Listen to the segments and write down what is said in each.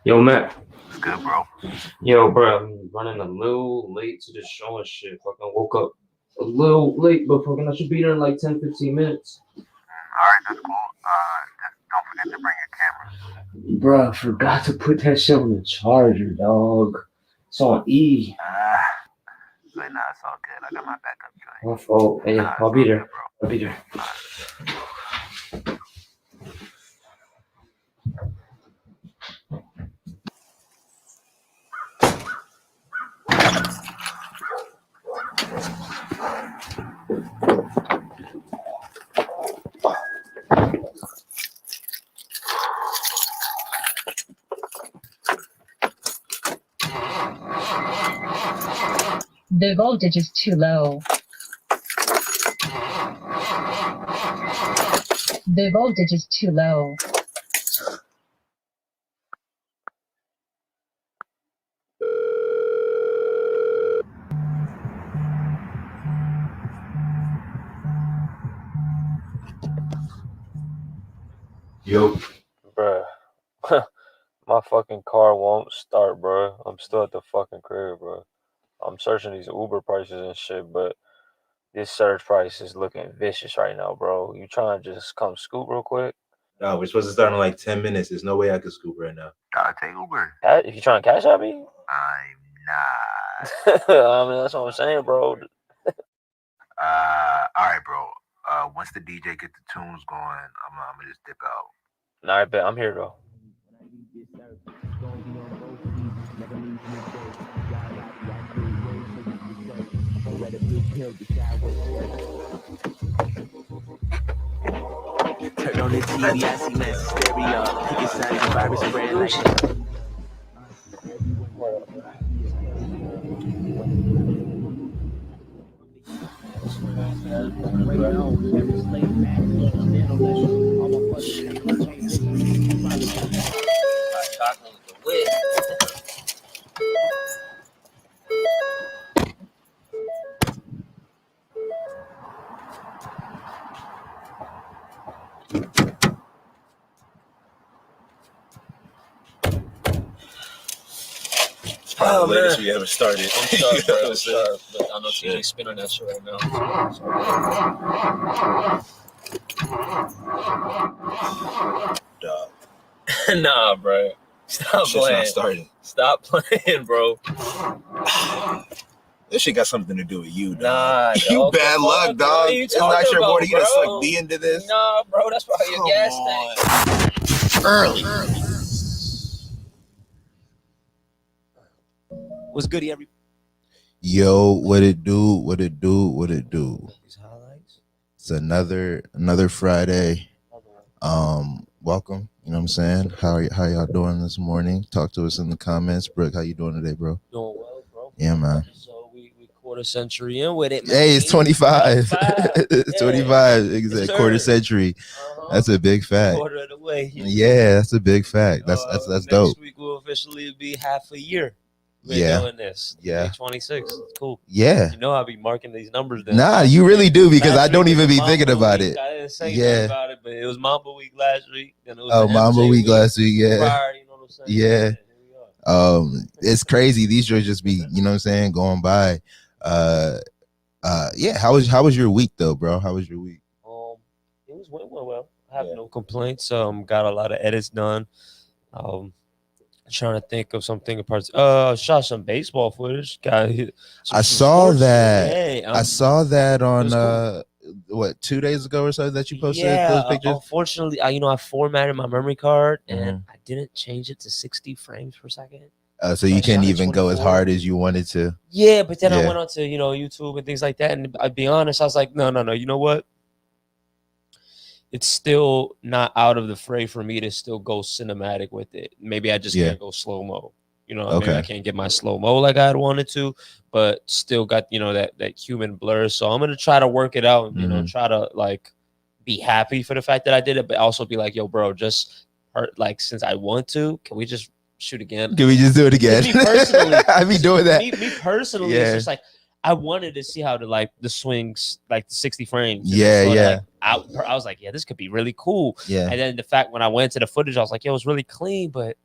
Yo, Matt. What's good, bro? Yo, bro, I'm running a little late to the show and shit. Fucking woke up a little late, but fucking I should be there in like 10-15 minutes. Alright, that's cool. Just don't forget to bring your camera. Bro, I forgot to put that shit on the charger, dog. It's on E. But nah, it's all good. I got my backup joint. My fault. Hey, Nah, I'll be there. Good, bro. I'll be there. The voltage is too low. The voltage is too low. Yo. Bruh. My fucking car won't start, bro. I'm still at the fucking crib, bro. I'm searching these Uber prices and shit, but this surge price is looking vicious right now, bro. You trying to just come scoop real quick? No, we're supposed to start in like 10 minutes. There's no way I could scoop right now. Gotta take Uber. If you trying to cash out me? I'm not. I mean, that's what I'm saying, bro. Alright, bro. Once the DJ get the tunes going, I'm gonna just dip out. Nah, I bet I'm here though. Turn on the TV, I see massive stereo. Pick a side, the virus spread like Oh, man. We haven't started. I'm sorry, bro. I'm sorry, but I know TJ's spinning that shit right now. Dog. Nah, bro. Stop Shit's playing. not starting. Stop playing, bro. This shit got something to do with you, dog. Nah, You dog, bad what luck, the fuck? dog. What are you It's not talking your board. about, You gonna bro? suck me into this? Nah, bro, that's probably your gas tank. Early. what's goody, every Yo, what it do? What it do? What it do? these highlights. It's another Friday. Welcome. You know what I'm saying? How y'all doing this morning? Talk to us in the comments. Brooke, how you doing today, bro? Doing well, bro. Yeah, man. So we quarter century in with it, man. Hey, it's 25. It's Yeah. 25. Exactly. Yes, Quarter sir. century. That's a big fact. Quarter of the way. Yeah, that's a big fact. That's dope. Next week will officially be half a year. Yeah. Doing this. Yeah. 26. It's cool. Yeah. You know I'll be marking these numbers down. Nah, you really do, because I Last don't week even was be thinking Mamba about week. it. I didn't say Yeah. nothing about it, but it was Mamba week last week. Then it was Oh, the Mamba MJ week last week, yeah. Prior, you know what I'm saying? Yeah. Here we are. It's crazy. These shows just be, you know what I'm saying, going by. Yeah. How was your week though, bro? How was your week? It went well. I have Yeah. no complaints. Got a lot of edits done. Trying to think of something parts. Shot some baseball footage. I saw that. Hey, I saw that on cool. what, 2 days ago or so that you posted yeah, those pictures. unfortunately, I formatted my memory card and I didn't change it to 60 frames per second. So you I can't shot even go as 24. hard as you wanted to. Yeah, but then I Yeah. went on to YouTube and things like that, and I'll be honest, I was like, no. You know what? It's still not out of the fray for me to still go cinematic with it. Maybe I just can't go slow mo. Maybe I can't get my slow mo like I wanted to, but still got that human blur. So I'm gonna try to work it out and try to like be happy for the fact that I did it, but also be like, yo, bro, just since I want to, can we just shoot again? Can we just do it again? Me personally, I be doing that. Me personally, Yeah. it's just like I wanted to see how the swings, like the 60 frames. Yeah, so yeah. I was like, yeah, this could be really cool. Yeah. And then the fact when I went to the footage, I was like, yo, it was really clean, but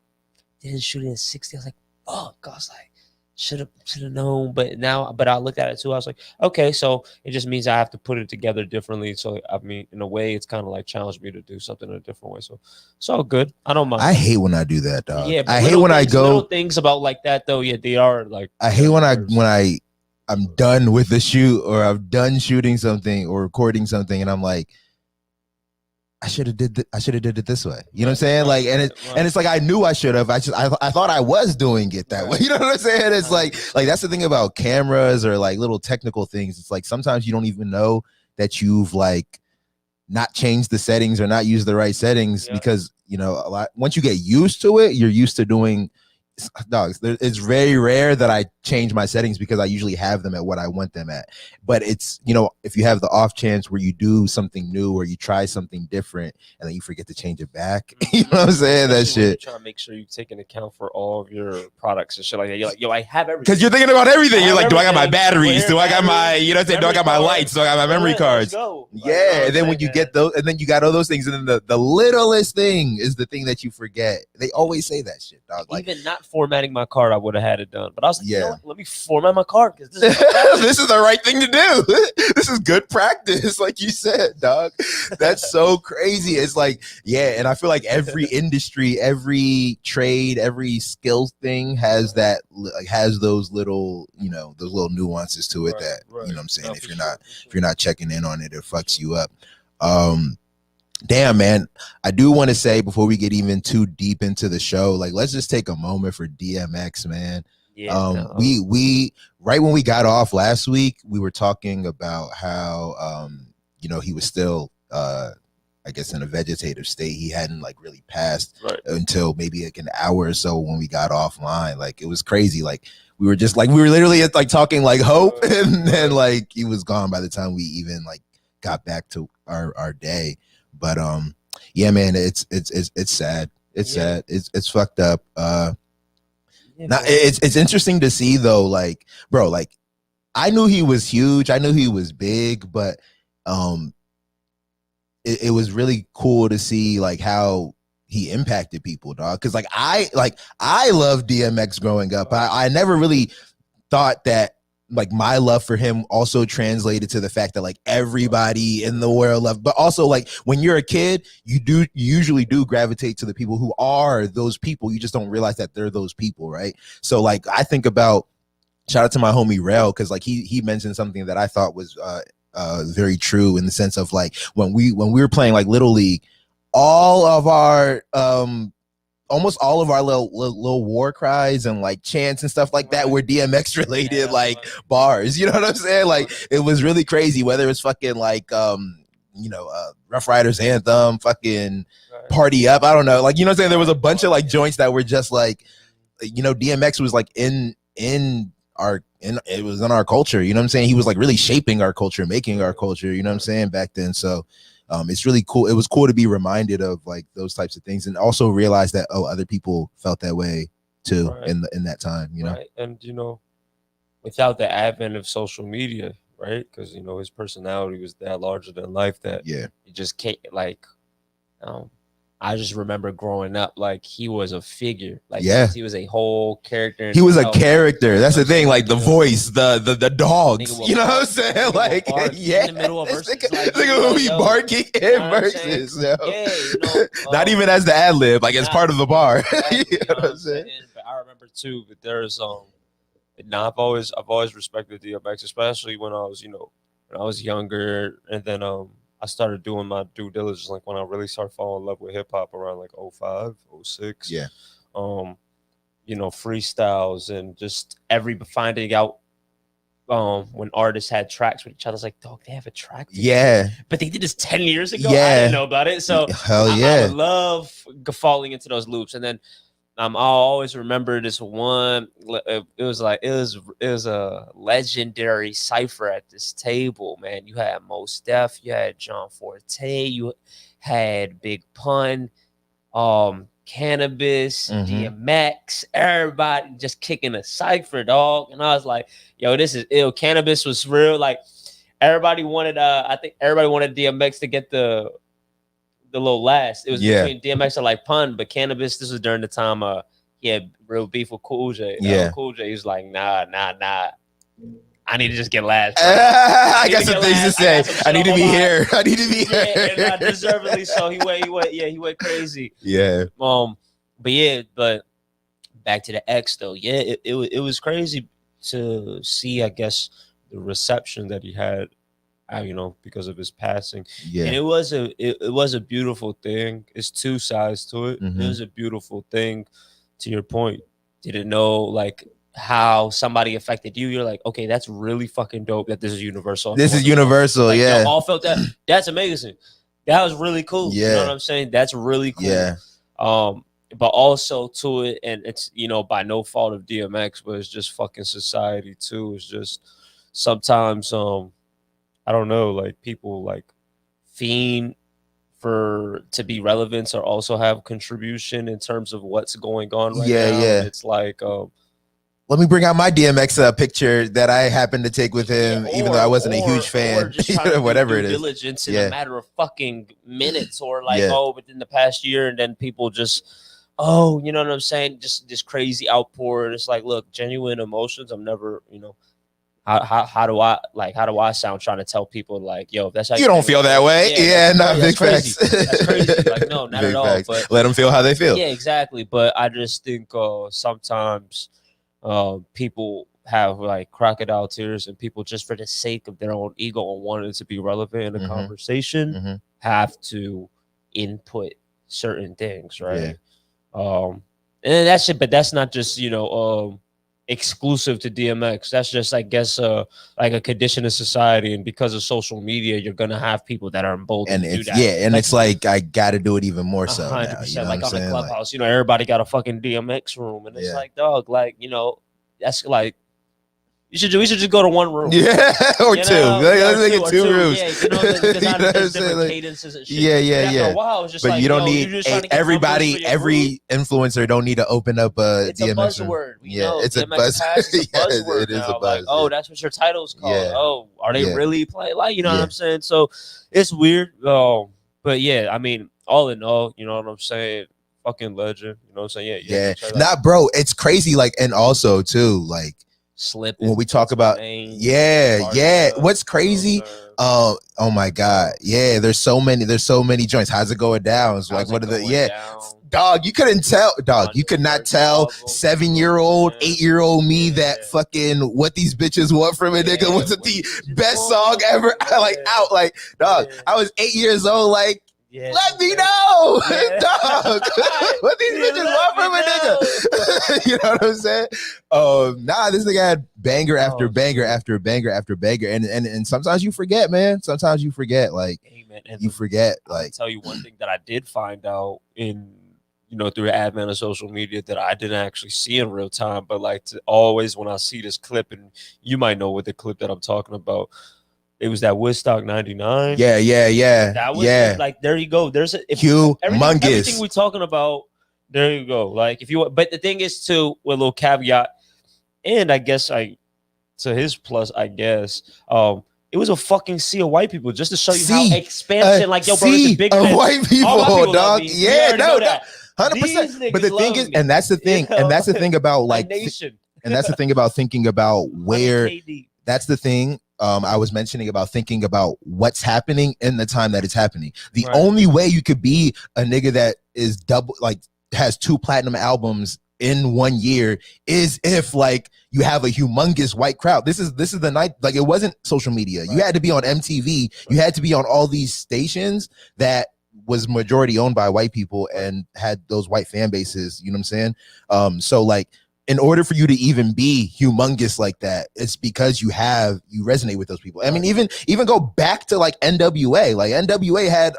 didn't shoot it in 60. I was like, oh, God, I was like, should have known. But I looked at it too. I was like, okay, so it just means I have to put it together differently. So I mean, in a way, it's kind of like challenged me to do something in a different way. So it's all good. I don't mind. I hate when I do that, dog. Yeah, I hate when I go. Little things about like that though. Yeah, they are like. I hate when I'm done with the shoot, or I'm done shooting something or recording something, and I'm like, I should have did it this way. You know what I'm saying? Like, and it's like I knew I should have. I thought I was doing it that way. You know what I'm saying? It's like that's the thing about cameras or like little technical things. It's like sometimes you don't even know that you've like not changed the settings or not used the right settings because once you get used to it, you're used to doing. Dogs, it's very rare that I change my settings because I usually have them at what I want them at. But it's, if you have the off chance where you do something new or you try something different and then you forget to change it back, you know what I'm saying? That shit. Trying to make sure you take into account for all of your products and shit like that. You're like, yo, I have everything. Because you're thinking about everything. You're like, do I got my batteries? Do I got my, do I got my lights? Do I got my memory cards? Yeah. And then when you get those, and then you got all those things, and then the littlest thing is the thing that you forget. They always say that shit, dog. Like, even not formatting my card, I would have had it done. But I was like, you know what? Let me format my card because this is this is the right thing to do. This is good practice, like you said, dog. That's so crazy. It's like, and I feel like every industry, every trade, every skill thing has that, like, has those little, those little nuances to it that, you know what I'm saying? If you're not checking in on it, it fucks you up. Damn, man. I do want to say before we get even too deep into the show, like, let's just take a moment for DMX, man. We right when we got off last week, we were talking about how he was still I guess in a vegetative state. He hadn't like really passed until maybe like an hour or so when we got offline. Like, it was crazy. Like, we were literally like talking like hope, and then like he was gone by the time we even like got back to our day. But yeah, man, it's sad. It's sad. It's fucked up. It's interesting to see though, like, bro, like, I knew he was huge, I knew he was big, but it was really cool to see like how he impacted people, dog. Because like I loved DMX growing up. I never really thought that like my love for him also translated to the fact that like everybody in the world loved, but also like when you're a kid, you usually do gravitate to the people who are those people. You just don't realize that they're those people, right? So like I think about, shout out to my homie Rel, because like he mentioned something that I thought was very true, in the sense of like when we were playing like Little League, all of our almost all of our little war cries and like chants and stuff like that were DMX related, like bars, you know what I'm saying? Like, it was really crazy, whether it's fucking like Rough Riders anthem, fucking Party Up, I don't know, like, you know what I'm saying? There was a bunch of like joints that were just like, DMX was like it was in our culture, you know what I'm saying? He was like really shaping our culture, making our culture, you know what I'm saying, back then. So it's really cool. It was cool to be reminded of like those types of things, and also realize that other people felt that way too in that time, Right. And without the advent of social media, right? Because his personality was that larger than life that you just can't like. I just remember growing up, like, he was a figure. Like, he was a whole character. He was a character. That's the thing. Like, the voice, the dogs. You know what I'm saying? Like, in the middle of verses. Nigga will be barking in verses. Not even as the ad lib, like as part of the bar. You know what I'm saying? But I remember too. But there's I've always respected DMX, especially when I was younger, and then I started doing my due diligence, like when I really started falling in love with hip hop around like 05, 06. Yeah. Freestyles and just finding out when artists had tracks with each other. I was like, dog, they have a track together? Yeah. But they did this 10 years ago. Yeah. I didn't know about it. So hell I would love falling into those loops. And then I'll always remember this one. It was a legendary cipher at this table, man. You had Mos Def, you had John Forte, you had Big Pun. Cannabis, Mhm. DMX, everybody just kicking a cypher, dog. And I was like, yo, this is ill. Cannabis was real. Like everybody wanted I think everybody wanted DMX to get the little last. It was Yeah. between DMX and like Pun, but Cannabis, this was during the time he had real beef with Cool J. Yeah. Cool J, he was like, nah. I need to just get last. I got some things to say. I need to be here. I need to be Yeah, here. and deservedly so. He went crazy. Yeah. But back to the X though. Yeah, it was crazy to see, I guess, the reception that he had, because of his passing. Yeah. And it was a beautiful thing. It's two sides to it. Mhm. It was a beautiful thing. To your point, didn't know like how somebody affected you. You're like, okay, that's really fucking dope that this is universal. This is universal. Like, Yeah. y'all all felt that. That's amazing. That was really cool. Yeah. You know what I'm saying? That's really cool. Yeah. But also to it, and it's by no fault of DMX, but it's just fucking society too. It's just sometimes I don't know, like people like fiend to be relevant or also have contribution in terms of what's going on right now. Yeah. And it's like let me bring out my DMX picture that I happened to take with him, even though I wasn't a huge fan. Or just trying to whatever do it is. Diligence in a matter of fucking minutes, or like Yeah. within the past year, and then people just you know what I'm saying? Just this crazy outpour. And it's like, look, genuine emotions. I'm never, how do I sound trying to tell people like, yo, if that's how You don't feel that way. Yeah, no, big crazy. facts. That's crazy. Like, no, not Big at all. facts. But Let them feel how they feel. yeah, exactly. But I just think sometimes people have like crocodile tears, and people just for the sake of their own ego and wanting to be relevant in a Mhm. conversation Mhm. have to input certain things, right? Yeah. And that's it. But that's not just exclusive to DMX. That's just, I guess, like a condition of society, and because of social media, you're gonna have people that are emboldened And to do it's that. and it's like I got to do it even more so now. 100%. You know Like what I'm on the saying? Clubhouse, everybody got a fucking DMX room, and it's like, dog, like that's like we should just go to one room. Yeah, or two. Let's make it 2 rooms. Yeah, You know what there's I'm different saying? Like, cadences and shit. yeah. After a while, it's just But like, you don't you're need just trying to get numbers for everybody. your Every group. influencer don't need to open up a It's a DMX room. buzzword. Yeah, it's a DMX buzz. Pass is a Yeah, buzzword it is now. a buzz. Like, that's what your title's called. Yeah. Oh, are they Yeah. really playing? Like, you know Yeah. what I'm saying? So it's weird. But yeah, I mean, all in all, you know what I'm saying? Fucking legend. You know what I'm saying? Yeah. check that Nah, bro, it's crazy. Like, and also too, like Slipping. when we talk about, what's crazy? Oh my God. Yeah, there's so many joints. How's it going down? It's like, what are the dog, you couldn't tell, dog. You could not tell 7-year-old, 8-year-old me that fucking What These Bitches Want From a Nigga was the best song ever. Like out, like dog. I was 8 years old, like let me know, dog. What these bitches want from a nigga? You know what I'm saying? This nigga had banger after banger after banger after banger, and sometimes you forget, man. Sometimes you forget, like you forget. Like, I'll tell you one thing that I did find out in through the advent of social media that I didn't actually see in real time, but like always when I see this clip, and you might know what the clip that I'm talking about. It was that Woodstock 99. Yeah. That was like, there you go. There's humongous. Everything we're talking about, there you go. Like if you want, but the thing is too, with a little caveat, and I guess to his plus, I guess, it was a fucking sea of white people just to show you how expansion, like, yo, bro, this is bigger than white people, dog. Yeah, no, 100%. But the thing is, and that's the thing, and that's the thing about like, and that's the thing about thinking about where. That's the thing. I was mentioning about thinking about what's happening in the time that it's happening. The only way you could be a nigga that is has 2 platinum albums in 1 year is if like you have a humongous white crowd. This is the night. Like, it wasn't social media. You had to be on MTV. You had to be on all these stations that was majority owned by white people and had those white fan bases. You know what I'm saying? So like, in order for you to even be humongous like that, it's because you resonate with those people. I mean, even go back to like NWA. Like NWA had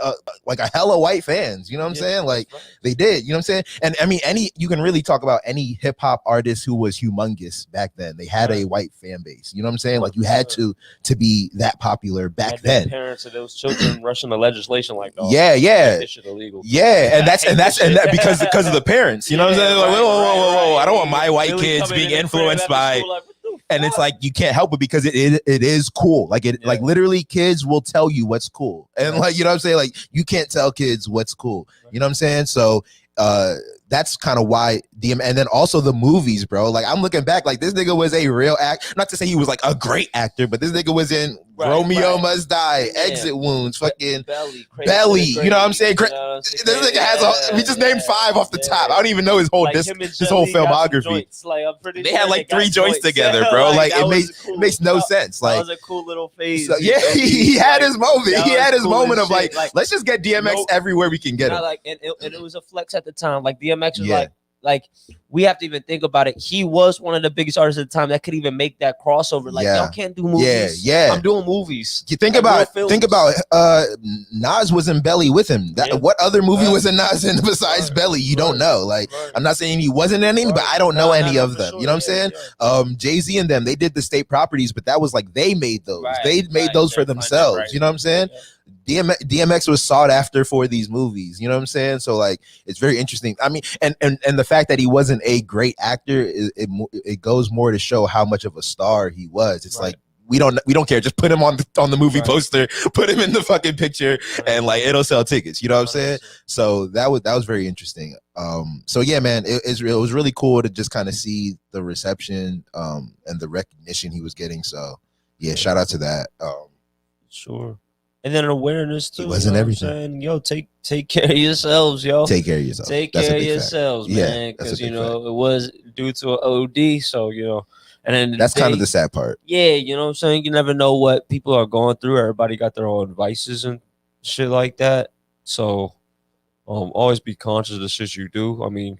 like a hella white fans. You know what I'm saying? Like they did. You know what I'm saying? And I mean, you can really talk about any hip hop artist who was humongous back then. They had a white fan base. You know what I'm saying? Like you had to be that popular back then. Parents of those children rushing the legislation like, oh, yeah, this shit illegal. yeah, and that's because of the parents. You know what I'm saying? Like, whoa, I don't want my white kids being influenced by. And it's like you can't help it because it is cool. Like like literally kids will tell you what's cool. And like, you know what I'm saying? Like you can't tell kids what's cool. You know what I'm saying? So that's kind of why and then also the movies, bro. Like I'm looking back, like this nigga was a real not to say he was like a great actor, but this nigga was in Romeo Must Die, Exit Wounds, fucking Belly. You know what I'm saying? This nigga has we just named 5 off the top. I don't even know his whole his whole filmography. Like, they had like 3 joints together, bro. Like it makes no sense. Like that was a cool little phase. So, yeah, he had his moment. He had his moment of like, let's just get DMX everywhere we can get him. Like, and it was a flex at the time. Like DMX was like we have to even think about it. He was one of the biggest artists at the time that could even make that crossover. Like y'all can't do movies. Yeah. I'm doing movies. You think about Nas was in Belly with him. What other movie was in Nas in besides Belly? You don't know. Like I'm not saying he wasn't in any, but I don't know any of them. You know what I'm saying? Jay-Z and them, they did the state properties, but that was like they made those. They made those for themselves. You know what I'm saying? DMX was sought after for these movies. You know what I'm saying? So like it's very interesting. I mean, and the fact that he wasn't a great actor, it goes more to show how much of a star he was. It's like we don't care. Just put him on the movie poster, put him in the fucking picture, and like it'll sell tickets. You know what I'm saying? So that was very interesting. So yeah, man, it was really cool to just kind of see the reception and the recognition he was getting. So yeah, shout out to that. Sure. And then awareness too. It wasn't everything. Yo, take care of yourselves, yo. Take care of yourself. Take care of yourselves, man. Because it was due to an OD. So and then that's kind of the sad part. Yeah, you know what I'm saying? You never know what people are going through. Everybody got their own vices and shit like that. So always be conscious of the shit you do. I mean,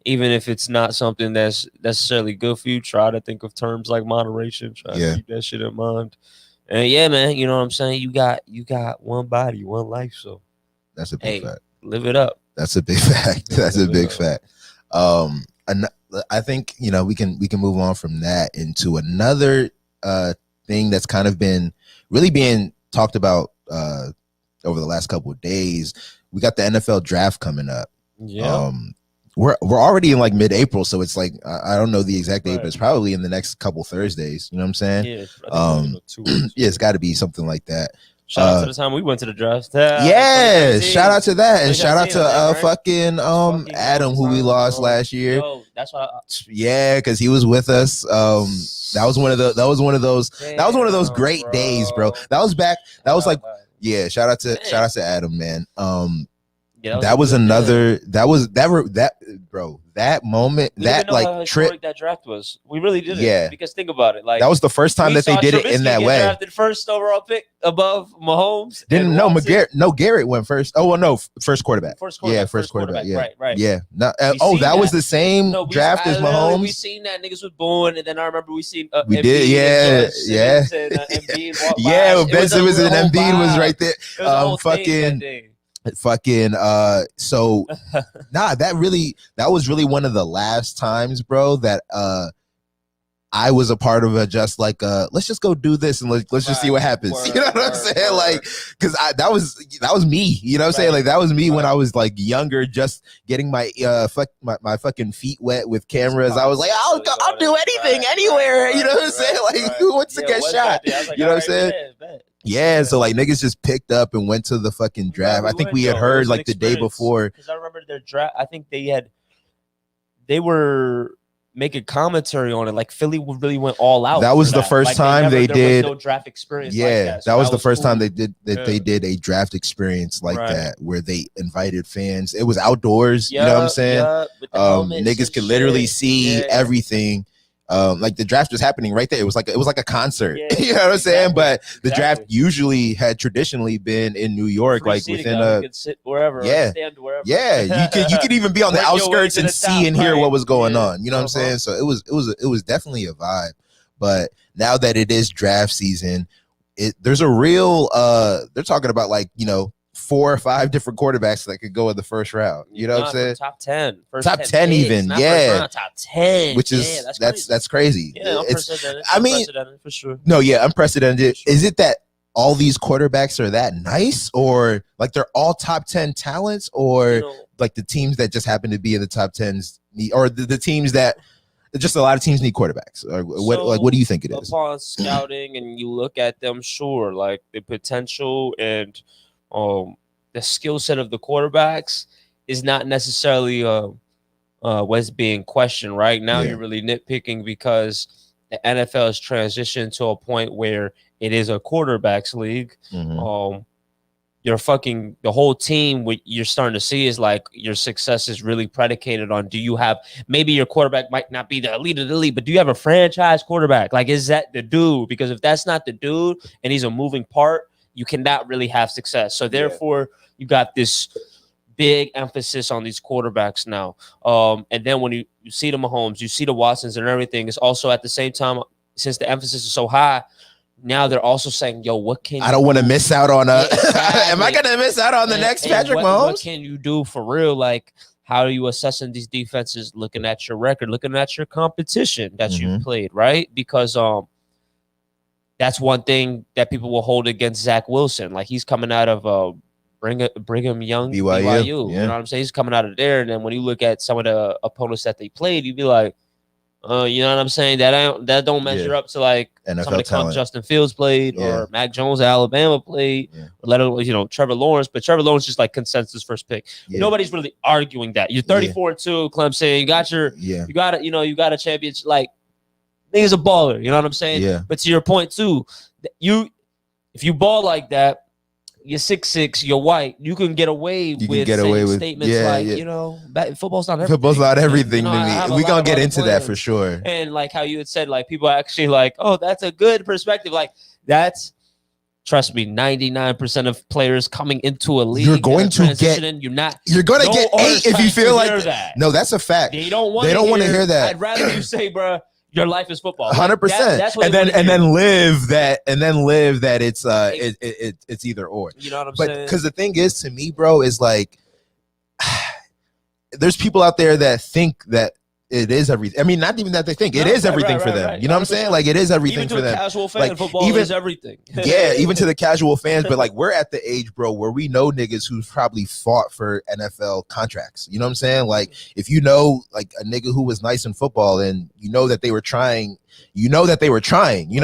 even if it's not something that's necessarily good for you, try to think of terms like moderation. Try to keep that shit in mind. And yeah, man, you know what I'm saying? You got one body, one life. So that's a big fact. Live it up. That's a big fact. That's a big fact. And I think we can move on from that into another thing that's kind of been really being talked about over the last couple of days. We got the NFL draft coming up. Yeah. We're already in like mid-April, so it's like I don't know the exact date, but it's probably in the next couple Thursdays. You know what I'm saying? Yeah. 2 weeks. Yeah, it's got to be something like that. Shout out to the time we went to the draft. Shout out to that, and shout out to fucking Adam, who we lost last year. Yo, that's why. Because he was with us. That was one of those great days, bro. That was back. That was like shout out to Adam, man. That was another. That moment, that like trip. That draft was. We really did it. Yeah. Because think about it. Like that was the first time that they did it in that way. Drafted first overall pick above Mahomes. Garrett went first. Oh well, no, first quarterback. First quarterback. Yeah, right. Yeah. That was the same draft as Mahomes. We seen that niggas was born, and then I remember we seen. We did. Yeah. Yeah. Ben Simmons and Embiid was right there. So that was really one of the last times, bro, that I was a part of just like let's just go do this and let's just see what happens. You know what I'm saying? Like, because that was me. You know what I'm saying? Like that was me when I was like younger, just getting my my fucking feet wet with cameras. I was like, I'll do anything, anywhere. You know what I'm saying? Like, who wants to get shot? You know what I'm saying? Yeah, so like niggas just picked up and went to the fucking draft. I think we had heard like the day before. Because I remember their draft. I think they were making commentary on it. Like Philly really went all out. That was the first time they did no draft experience. Yeah, that was the first time they did they did a draft experience like that, where they invited fans. It was outdoors. You know what I'm saying? Niggas could literally see everything. Like the draft was happening right there. It was like a concert. Yeah, you know what I'm saying? exactly, But the draft exactly. usually had traditionally been in New York, Free like seating, within though. a You could sit wherever, or Yeah. stand wherever. you could even be on the Work your way outskirts to and the see top, and hear right. what was going Yeah. on. You know what I'm saying? So it was definitely a vibe. But now that it is draft season, there's a real they're talking about like, 4 or 5 different quarterbacks that could go in the first round. You know what I'm saying? Top 10. Top 10 picks, even, not yeah. first round, top 10. Which is that's crazy. Yeah, It's- unprecedented. I mean- Unprecedented, for sure. No, yeah, unprecedented. Sure. Is it that all these quarterbacks are that nice, or like they're all top 10 talents, or You know, like the teams that just happen to be in the top 10s or the teams that just a lot of teams need quarterbacks? Or what do you think it is? Upon scouting and you look at them, sure, like the potential and the skill set of the quarterbacks is not necessarily what's being questioned right now. Yeah. You're really nitpicking because the NFL has transitioned to a point where it is a quarterbacks league. Mhm. The whole team, what you're starting to see is like your success is really predicated on, do you have, maybe your quarterback might not be the elite of the elite, but do you have a franchise quarterback? Like, is that the dude? Because if that's not the dude and he's a moving part, you cannot really have success. So therefore, you got this big emphasis on these quarterbacks now. And then when you see the Mahomes, you see the Watsons and everything, it's also at the same time, since the emphasis is so high, now they're also saying, yo, what can I don't want to miss out on a. Exactly. Am I going to miss out on the next Patrick what Mahomes? can you do for real? Like, how are you assessing these defenses, looking at your record, looking at your competition that you've played, right? Because that's one thing that people will hold against Zach Wilson. Like, he's coming out of Brigham Young, BYU. You know what I'm saying? He's coming out of there. And then when you look at some of the opponents that they played, you'd be like, you know what I'm saying? That don't measure up to like NFL some of the talent. Justin Fields played or Mac Jones at Alabama played, or let alone, Trevor Lawrence. But Trevor Lawrence is like consensus first pick. Yeah. Nobody's really arguing that. You're 34-2, Clemson. You got you got a championship. Like, nigga's a baller. You know what I'm saying? Yeah. But to your point too, if you ball like that, you're 6'6", you're white, you can get away with statements like, football's not everything. Football's not everything You know, I have to a me. We're lot going of to get other into that plans. for sure. And like how you had said, like, people are actually like, oh, that's a good perspective. Like, trust me, 99% of players coming into a league, You're going to get 8 if you feel like that. No, that's a fact. They don't want to hear that. I'd rather you say, bro, your life is football. 100%. That's what and then live that it's either or. You know what I'm But saying? because the thing is, to me, bro, is like there's people out there that think that it is everything. I mean, not even that they think it is everything for them. You know what I'm saying? Like, it is everything for them. Even to a casual fan, like, football is everything. Yeah, even to the casual fans. But like, we're at the age, bro, where we know niggas who've probably fought for NFL contracts. You know what I'm saying? Like, if you know like a nigga who was nice in football and you know that they were trying. You know what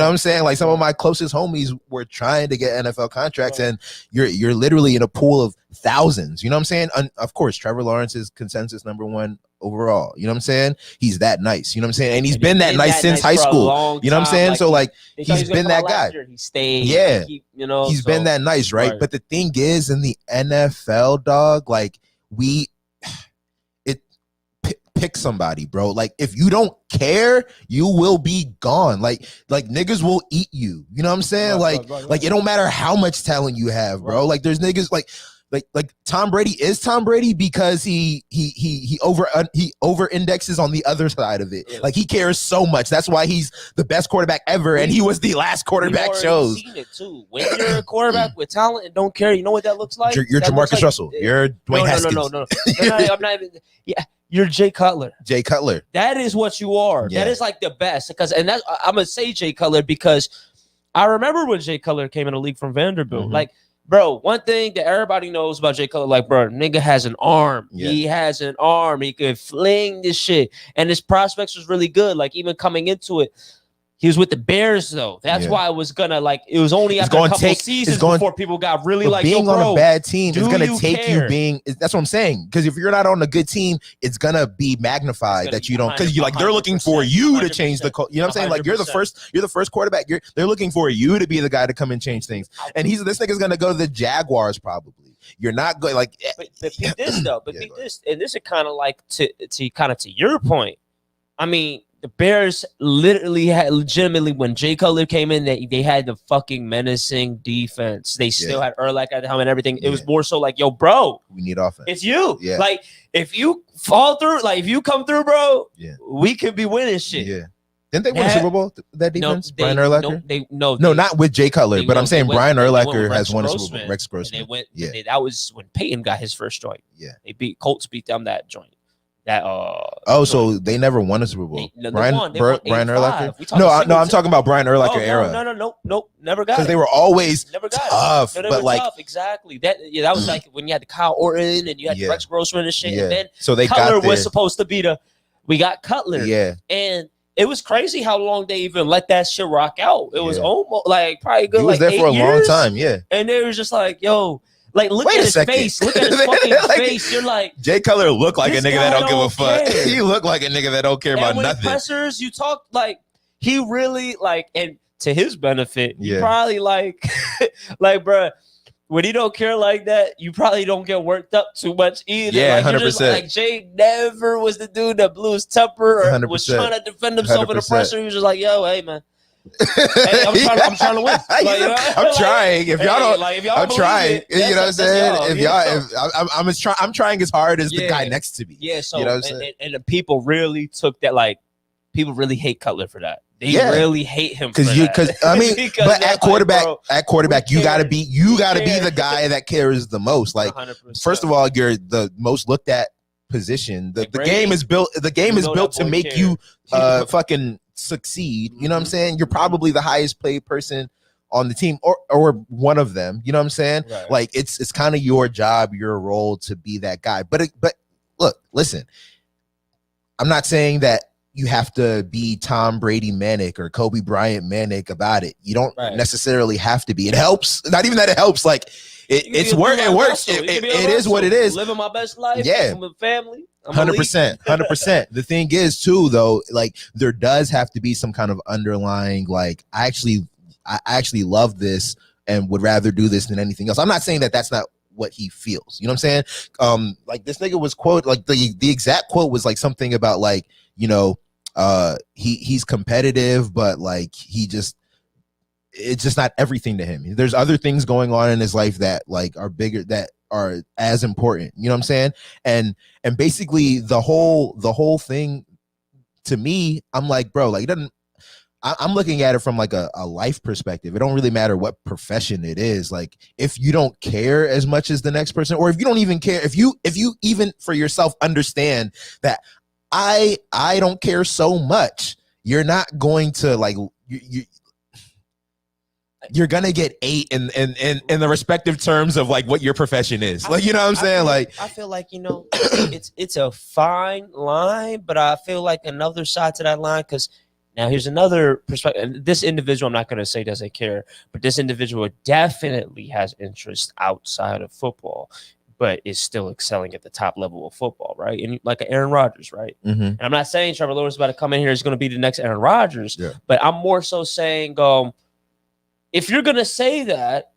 I'm saying? Like, some of my closest homies were trying to get NFL contracts, and you're literally in a pool of thousands. You know what I'm saying? Of course, Trevor Lawrence is consensus #1 overall. You know what I'm saying? He's that nice. You know what I'm saying? And he's been that nice since high school. You know what I'm saying? So like, he's been that guy. He stayed. Yeah, He's been that nice, right? But the thing is, in the NFL, dog, like pick somebody, bro. Like, if you don't care, you will be gone. Like niggas will eat you. You know what I'm saying? Like it don't matter how much talent you have, bro. Like, there's niggas like Tom Brady is Tom Brady because he over indexes on the other side of it. Yeah. Like, he cares so much. That's why he's the best quarterback ever, and he was the last quarterback chose. Seen it too. When you're a quarterback with talent and don't care, you know what that looks like? You're Jamarcus Russell. You're Dwayne Haskins. No. I'm not even. Yeah. You're Jay Cutler. Jay Cutler. That is what you are. Yeah. That is like the best. I'm gonna say Jay Cutler because I remember when Jay Cutler came in the league from Vanderbilt. Mm-hmm. Like, bro, one thing that everybody knows about Jay Cutler, like, bro, nigga has an arm. Yeah. He has an arm. He could fling this shit, and his prospects was really good. Like, even coming into it. He was with the Bears, though. That's why it was gonna, like, it was only after a couple seasons before people got really like, being yo, bro, on a bad team is gonna take care? you being. That's what I'm saying. Because if you're not on a good team, it's gonna be magnified that you don't. Because you like they're looking for you to change the. You know what I'm saying? Like, you're the first quarterback. They're looking for you to be the guy to come and change things. And this nigga's gonna go to the Jaguars probably. You're not going like. But beat this though. But beat this, and this is kind of like to your point. I mean, the Bears literally had legitimately when Jay Cutler came in, they had the fucking menacing defense. They still had Urlacher at the helm and everything. It was more so like, yo, bro, we need offense. it's you. Yeah. Like if you fall through, like if you come through, bro, we could be winning shit. Yeah. Didn't they win a Super Bowl? That defense, Brian Urlacher. No, not with Jay Cutler, but I'm saying Brian Urlacher has won a Grossman, Super Bowl. Rex Grossman. That was when Peyton got his first joint. Yeah, Colts beat them that joint. That so they never won a Super Bowl. Brian Urlacher. No, I'm talking about Brian Urlacher era. No, never got it. Because they were always never got tough, it. but like tough, exactly. That was like when you had the Kyle Orton and you had the Rex Grossman and shit. And then so they Cutler was supposed to be we got Cutler. Yeah, and it was crazy how long they even let that shit rock out. It was almost like probably good. He was like there for a long time. Yeah, and they were just like, yo. Like, look at his face. Look at his fucking face. You're like, Jay Cutler looked like a nigga that don't give a fuck. He looked like a nigga that don't care about nothing. Pressers, you talk like he really like, and to his benefit, you probably like, like, bro, when he don't care like that, you probably don't get worked up too much either. Yeah, like, 100%. Like Jay never was the dude that blew his temper or 100%. was trying to defend himself 100%. in the pressure. He was just like, yo, hey man. Hey, I'm trying to win. Like, you know? I'm trying. If y'all don't, like, if y'all I'm trying. You know what I'm saying? I'm trying as hard as the guy next to me. Yeah. So you know what I'm saying? And the people really took that. Like, people really hate Cutler for that. They really hate him because I mean, but at quarterback, you gotta be the guy that cares the most. Like, 100%. First of all, you're the most looked at position. The game is built. The game is built to make you fucking succeed. You know what I'm saying? You're probably the highest paid person on the team or one of them. You know what I'm saying? Right. Like it's kind of your job, your role to be that guy. But look, listen. I'm not saying that you have to be Tom Brady manic or Kobe Bryant manic about it. You don't necessarily have to be. It helps. Not even that it helps. Like it works. It is what it is. Living my best life. Yeah. With family. 100%. The thing is too, though, like there does have to be some kind of underlying, like I actually love this and would rather do this than anything else. I'm not saying that that's not what he feels. You know what I'm saying? Like this nigga was quote, like the exact quote was like something about like, you know, he's competitive, but like it's just not everything to him. There's other things going on in his life that like are bigger, that are as important. You know what I'm saying? And basically the whole thing to me, I'm like, bro, like it doesn't. I'm looking at it from like a life perspective. It don't really matter what profession it is. Like if you don't care as much as the next person, or if you don't even care, if you even for yourself understand that I don't care so much, you're not going to like you're gonna get 8 in the respective terms of like what your profession is. Like, you know what I'm saying? I feel like, you know, it's a fine line, but I feel like another side to that line, because now here's another perspective. This individual, I'm not gonna say doesn't care, but this individual definitely has interest outside of football, but is still excelling at the top level of football, right? And like Aaron Rodgers, right? Mm-hmm. And I'm not saying Trevor Lawrence is about to come in here is going to be the next Aaron Rodgers, but I'm more so saying, if you're going to say that,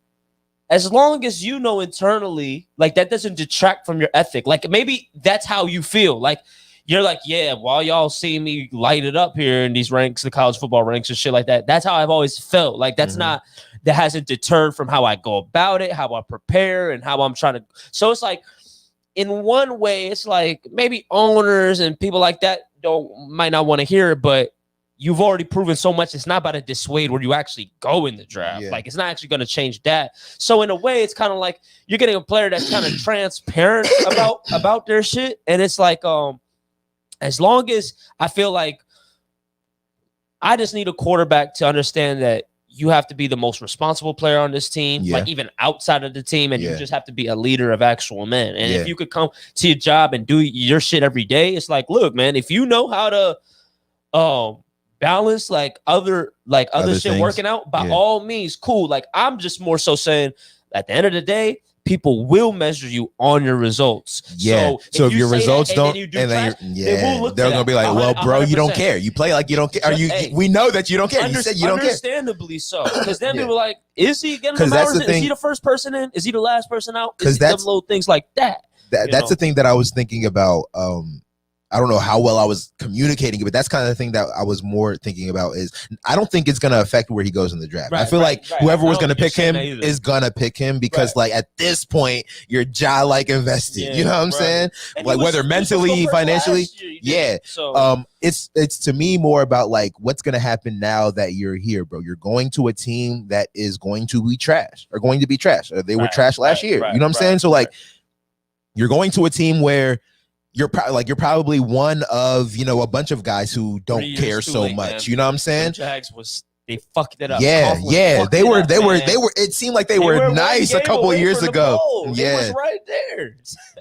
as long as you know internally, like that doesn't detract from your ethic. Like maybe that's how you feel. Like you're like, yeah, while y'all see me light it up here in these ranks, the college football ranks and shit like that, that's how I've always felt. Like that's not, that hasn't deterred from how I go about it, how I prepare, and how I'm trying to. So it's like, in one way, it's like maybe owners and people like that might not want to hear it, but you've already proven so much. It's not about to dissuade where you actually go in the draft. Yeah. Like it's not actually going to change that. So in a way, it's kind of like you're getting a player that's kind of transparent about their shit, and it's like as long as I feel like I just need a quarterback to understand that you have to be the most responsible player on this team, like even outside of the team, and you just have to be a leader of actual men. And if you could come to your job and do your shit every day, it's like, look, man, if you know how to balance like other shit things. Working out, by all means, cool. Like I'm just more so saying, at the end of the day, people will measure you on your results. Yeah. So if your results don't, they're gonna be like, well, bro, 100%. You don't care. You play like you don't care. We know that you don't care. You said you don't care. Understandably so. Because then people are like, is he getting the hours? Is he the first person in? Is he the last person out? Because that's little things like that. That's the thing that I was thinking about. I don't know how well I was communicating it, but that's kind of the thing that I was more thinking about is I don't think it's going to affect where he goes in the draft. I feel like whoever was going to pick him is going to pick him because like at this point, you're like invested. You know what I'm saying? And like whether mentally, financially. Yeah. So it's to me more about like what's going to happen now that you're here, bro. You're going to a team that is going to be trash or going to be trash. Or they were trash last year. You know what I'm saying? So like you're going to a team where you're probably one of, you know, a bunch of guys who don't care so much. Man. You know what I'm saying? Jags they fucked it up. Yeah, they were. It seemed like they were nice a couple of years ago. Yeah, it was right there.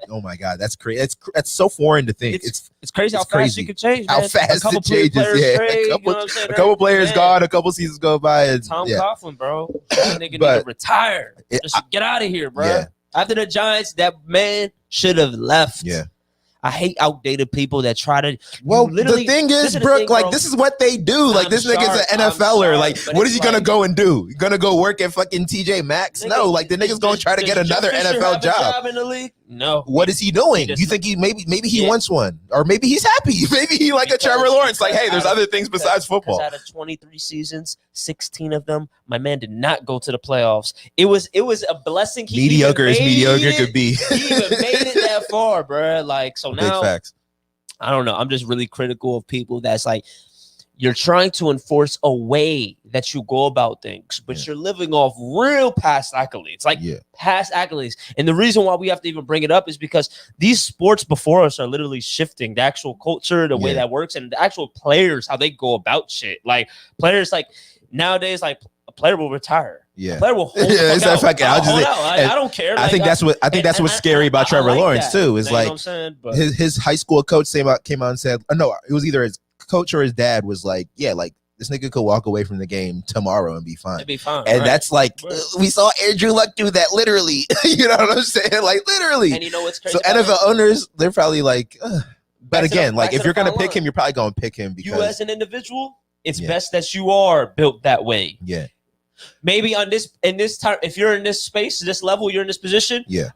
Oh my god, that's crazy. That's so foreign to think. It's crazy how fast you could change. How fast it changes. Yeah, a couple players gone, a couple seasons go by. And, Tom Coughlin, bro, that nigga need to retire. Just get out of here, bro. Yeah. After the Giants, that man should have left. Yeah. I hate outdated people that try to. Well, the thing is, Brooke, like this is what they do. Like this nigga's an NFLer. Like, what is he gonna go and do? You gonna go work at fucking TJ Maxx? No, like the nigga's gonna try to get another NFL job in the league. No. What is he doing? You think he maybe he wants one, or maybe he's happy. Maybe he like a Trevor Lawrence. Like, hey, there's other things besides football. Out of 23 seasons, 16 of them, my man did not go to the playoffs. It was a blessing. Mediocre as mediocre could be. He even made it that far, bro. Like so now. Big facts. I don't know. I'm just really critical of people that's like, you're trying to enforce a way that you go about things, but you're living off real past accolades, like past accolades. And the reason why we have to even bring it up is because these sports before us are literally shifting the actual culture, the way that works, and the actual players, how they go about shit. Like players, like nowadays, like a player will retire. Yeah, a player will hold I don't care. I think that's what's scary about Trevor Lawrence too. Is like his high school coach came out and said, no, it was either his coach or his dad was like, yeah, like this nigga could walk away from the game tomorrow and be fine. It'd be fine. And that's like we saw Andrew Luck do that literally. You know what I'm saying? Like literally. And you know what's crazy? So NFL owners, they're probably like, but again, like if you're gonna pick him, you're probably gonna pick him because you as an individual, it's best that you are built that way. Yeah. Maybe in this time, if you're in this space, this level, you're in this position. Yeah.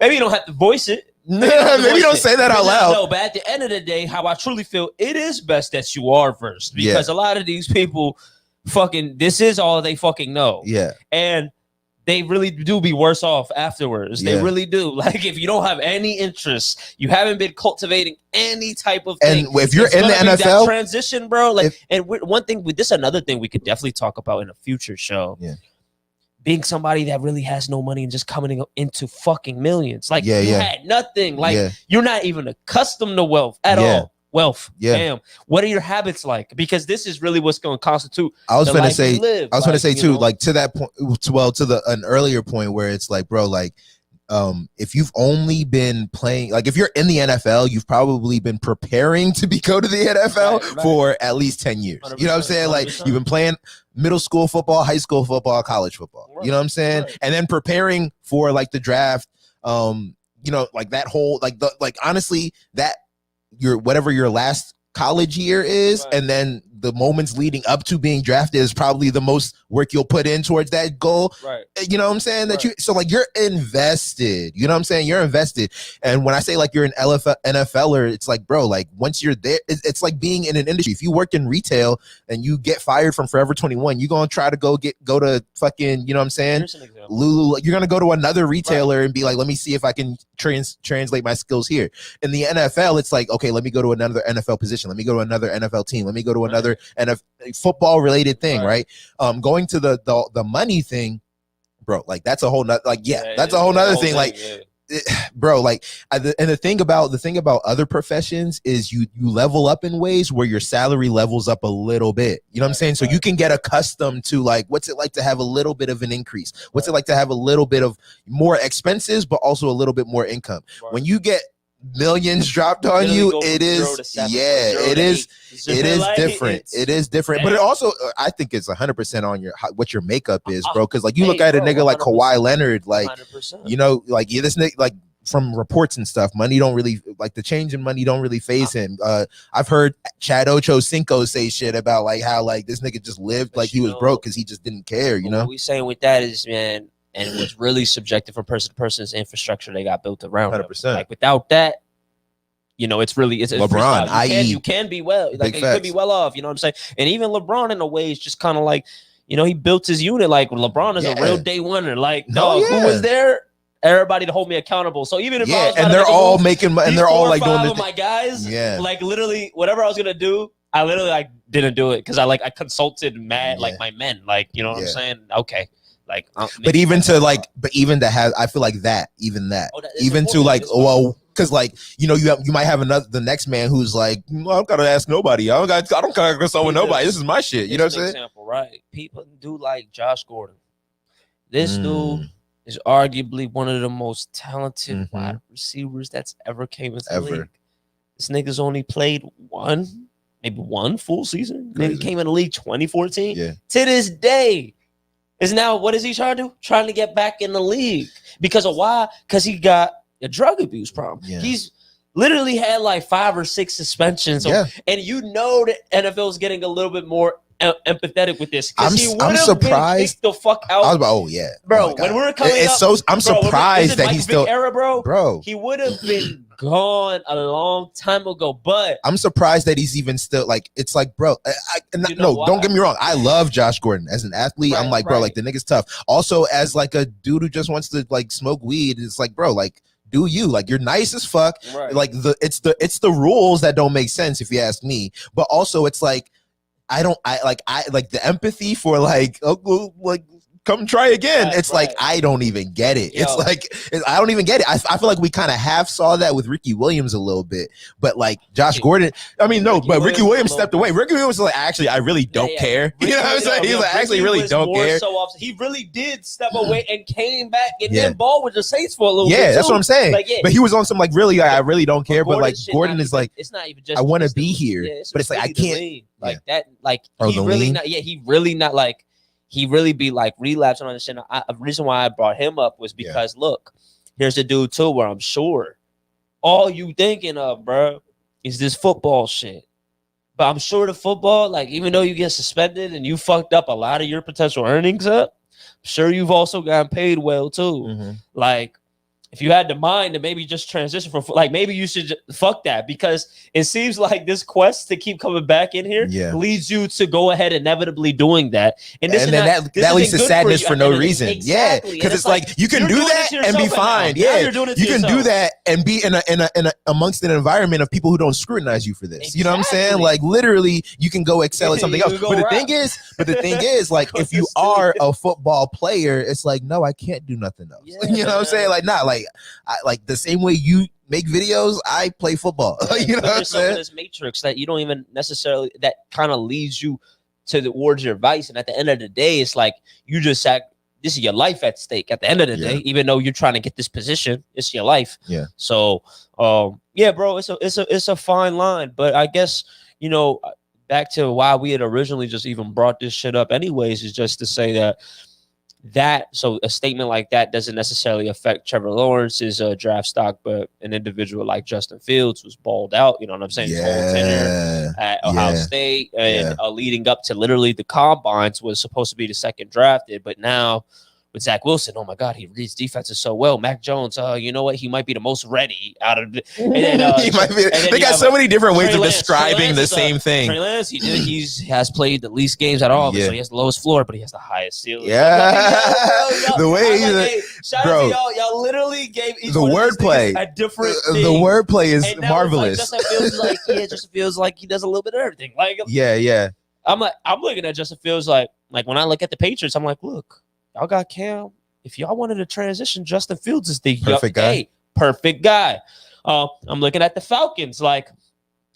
Maybe you don't have to voice it. Maybe don't say that out loud. No, but at the end of the day, how I truly feel, it is best that you are first because a lot of these people, this is all they fucking know. Yeah. And they really do be worse off afterwards. They really do. Like if you don't have any interest, you haven't been cultivating any type of thing. And if you're in the NFL transition, bro, like one thing with this, another thing we could definitely talk about in a future show. Yeah. Being somebody that really has no money and just coming into fucking millions. Like you had nothing. Like you're not even accustomed to wealth at all. Wealth. Damn. What are your habits like? Because this is really what's going to constitute. I was going to say too, like to that point, to an earlier point where it's like, bro, like, if you've only been playing, like if you're in the NFL, you've probably been preparing to go to the NFL for at least 10 years. You know what I'm saying? 100%. Like you've been playing middle school football, high school football, college football. Right. You know what I'm saying? Right. And then preparing for like the draft, you know, like that whole, like honestly, that whatever your last college year is, and then the moments leading up to being drafted is probably the most work you'll put in towards that goal. Right. You know what I'm saying? So like you're invested. You know what I'm saying? You're invested. And when I say like you're an NFLer, it's like, bro, like once you're there, it's like being in an industry. If you work in retail and you get fired from Forever 21, you're gonna try to go to fucking, you know what I'm saying? Lulu, you're gonna go to another retailer and be like, let me see if I can translate my skills here. In the NFL, it's like, okay, let me go to another NFL position. Let me go to another NFL team. Let me go to another NFL football related thing, right? Going to the money thing, bro, like that's a whole nother, like that's a whole nother thing. Like bro, like and the thing about other professions is you level up in ways where your salary levels up a little bit. You know what I'm saying? So you can get accustomed to like what's it like to have a little bit of an increase? What's it like to have a little bit of more expenses but also a little bit more income? When you get millions dropped on you, it is different. It is different, but it also I think it's 100% on what your makeup is, bro. Because like you look at a nigga like 100%. Kawhi Leonard, like 100%. You know, like this nigga, like from reports and stuff, money don't really like the change in money don't really phase him. I've heard Chad Ochocinco say shit about like how like this nigga just lived like he was broke because he just didn't care. You know, what we saying with that is, man. And it was really subjective from person to person is infrastructure they got built around. 100%. Like without that, it's really it's LeBron, freestyle. You can be well, like it could be well off. You know what I'm saying? And even LeBron in a way is just kind of like, he built his unit. Like LeBron is a real day winner. Like who was there? Everybody to hold me accountable. So even if I was and they're all making, and they're all like doing my guys. Like literally whatever I was gonna do, I literally like didn't do it because I consulted like my men. Like you know what I'm saying? Okay. Like, but even to have, I feel like even to like, well, because like you might have the next man who's like, I don't gotta ask nobody. I don't gotta consult with nobody. This is my shit. You know what I'm saying? Example, right? People do like Josh Gordon. This dude is arguably one of the most talented wide receivers that's ever came into the league. This nigga's only played maybe one full season. Nigga came in the league 2014. To this day. Is now what is he trying to do? Trying to get back in the league because of why? Because he got a drug abuse problem. He's literally had like 5 or 6 suspensions, and the NFL is getting a little bit more empathetic with this. I'm surprised. The fuck out. I was bro. When we're coming I'm surprised that he's still era, bro. He would have been gone a long time ago, but I'm surprised that he's even still like. It's like, bro. Don't get me wrong. I love Josh Gordon as an athlete. I'm like, bro, like the nigga's tough. Also, as like a dude who just wants to like smoke weed, it's like, bro, like. Do you like you're nice as fuck? Like it's the rules that don't make sense if you ask me. But also it's like I like the empathy for like come try again. It's like I don't even get it. It's like I don't even get it. I feel like we kind of half saw that with Ricky Williams a little bit, but like Josh Gordon. I mean, no, but Ricky Williams stepped away. Ricky Williams was like, actually, I really don't care. You know what I'm saying? He's like, actually, really don't care. He really did step away and came back and then ball with the Saints for a little bit. Yeah, that's what I'm saying. Like, but he was on some like really, I really don't care. But like Gordon is like, it's not even just I want to be here, but it's like I can't. Like that. Like he really not. Yeah, he really not like. He really be like relapsing on this shit. The reason why I brought him up was because look, here's a dude too where I'm sure all you thinking of, bro, is this football shit. But I'm sure the football, like even though you get suspended and you fucked up a lot of your potential earnings up, I'm sure you've also gotten paid well too. Like if you had the mind to maybe just transition from like maybe you should fuck that because it seems like this quest to keep coming back in here leads you to go ahead inevitably doing that. And that leads to sadness for no reason. Exactly. Because it's like you can do that and be fine. You can do that and be in a amongst an environment of people who don't scrutinize you for this. You know what I'm saying? Like literally you can go excel at something else. But the thing is like if you are a football player, it's like no, I can't do nothing else. You know what I'm saying? Like not like I like the same way you make videos, I play football. You know what I'm saying? This matrix that you don't even necessarily that kind of leads you towards your vice. And at the end of the day, it's like you just this is your life at stake. At the end of the day, even though you're trying to get this position, it's your life. Yeah. So, bro, it's a fine line. But I guess back to why we had originally just even brought this shit up, anyways, is just to say so a statement like that doesn't necessarily affect Trevor Lawrence's draft stock, but an individual like Justin Fields was balled out, you know what I'm saying? His whole tenure at Ohio State and leading up to literally the combines was supposed to be the second drafted, but now with Zach Wilson, oh my God, he reads defenses so well. Mac Jones, you know what? He might be the most ready out of the. And then, he might be. They got so many different ways of describing the same thing. Trey Lance, he has played the least games at all, so he has the lowest floor, but he has the highest ceiling. The way shout out to y'all literally gave each the wordplay a different. The wordplay is marvelous. Justin feels like he does a little bit of everything. Like I'm looking at Justin Fields like when I look at the Patriots, I'm like, look. Y'all got Cam. If y'all wanted a transition, Justin Fields is the perfect guy. I'm looking at the Falcons. Like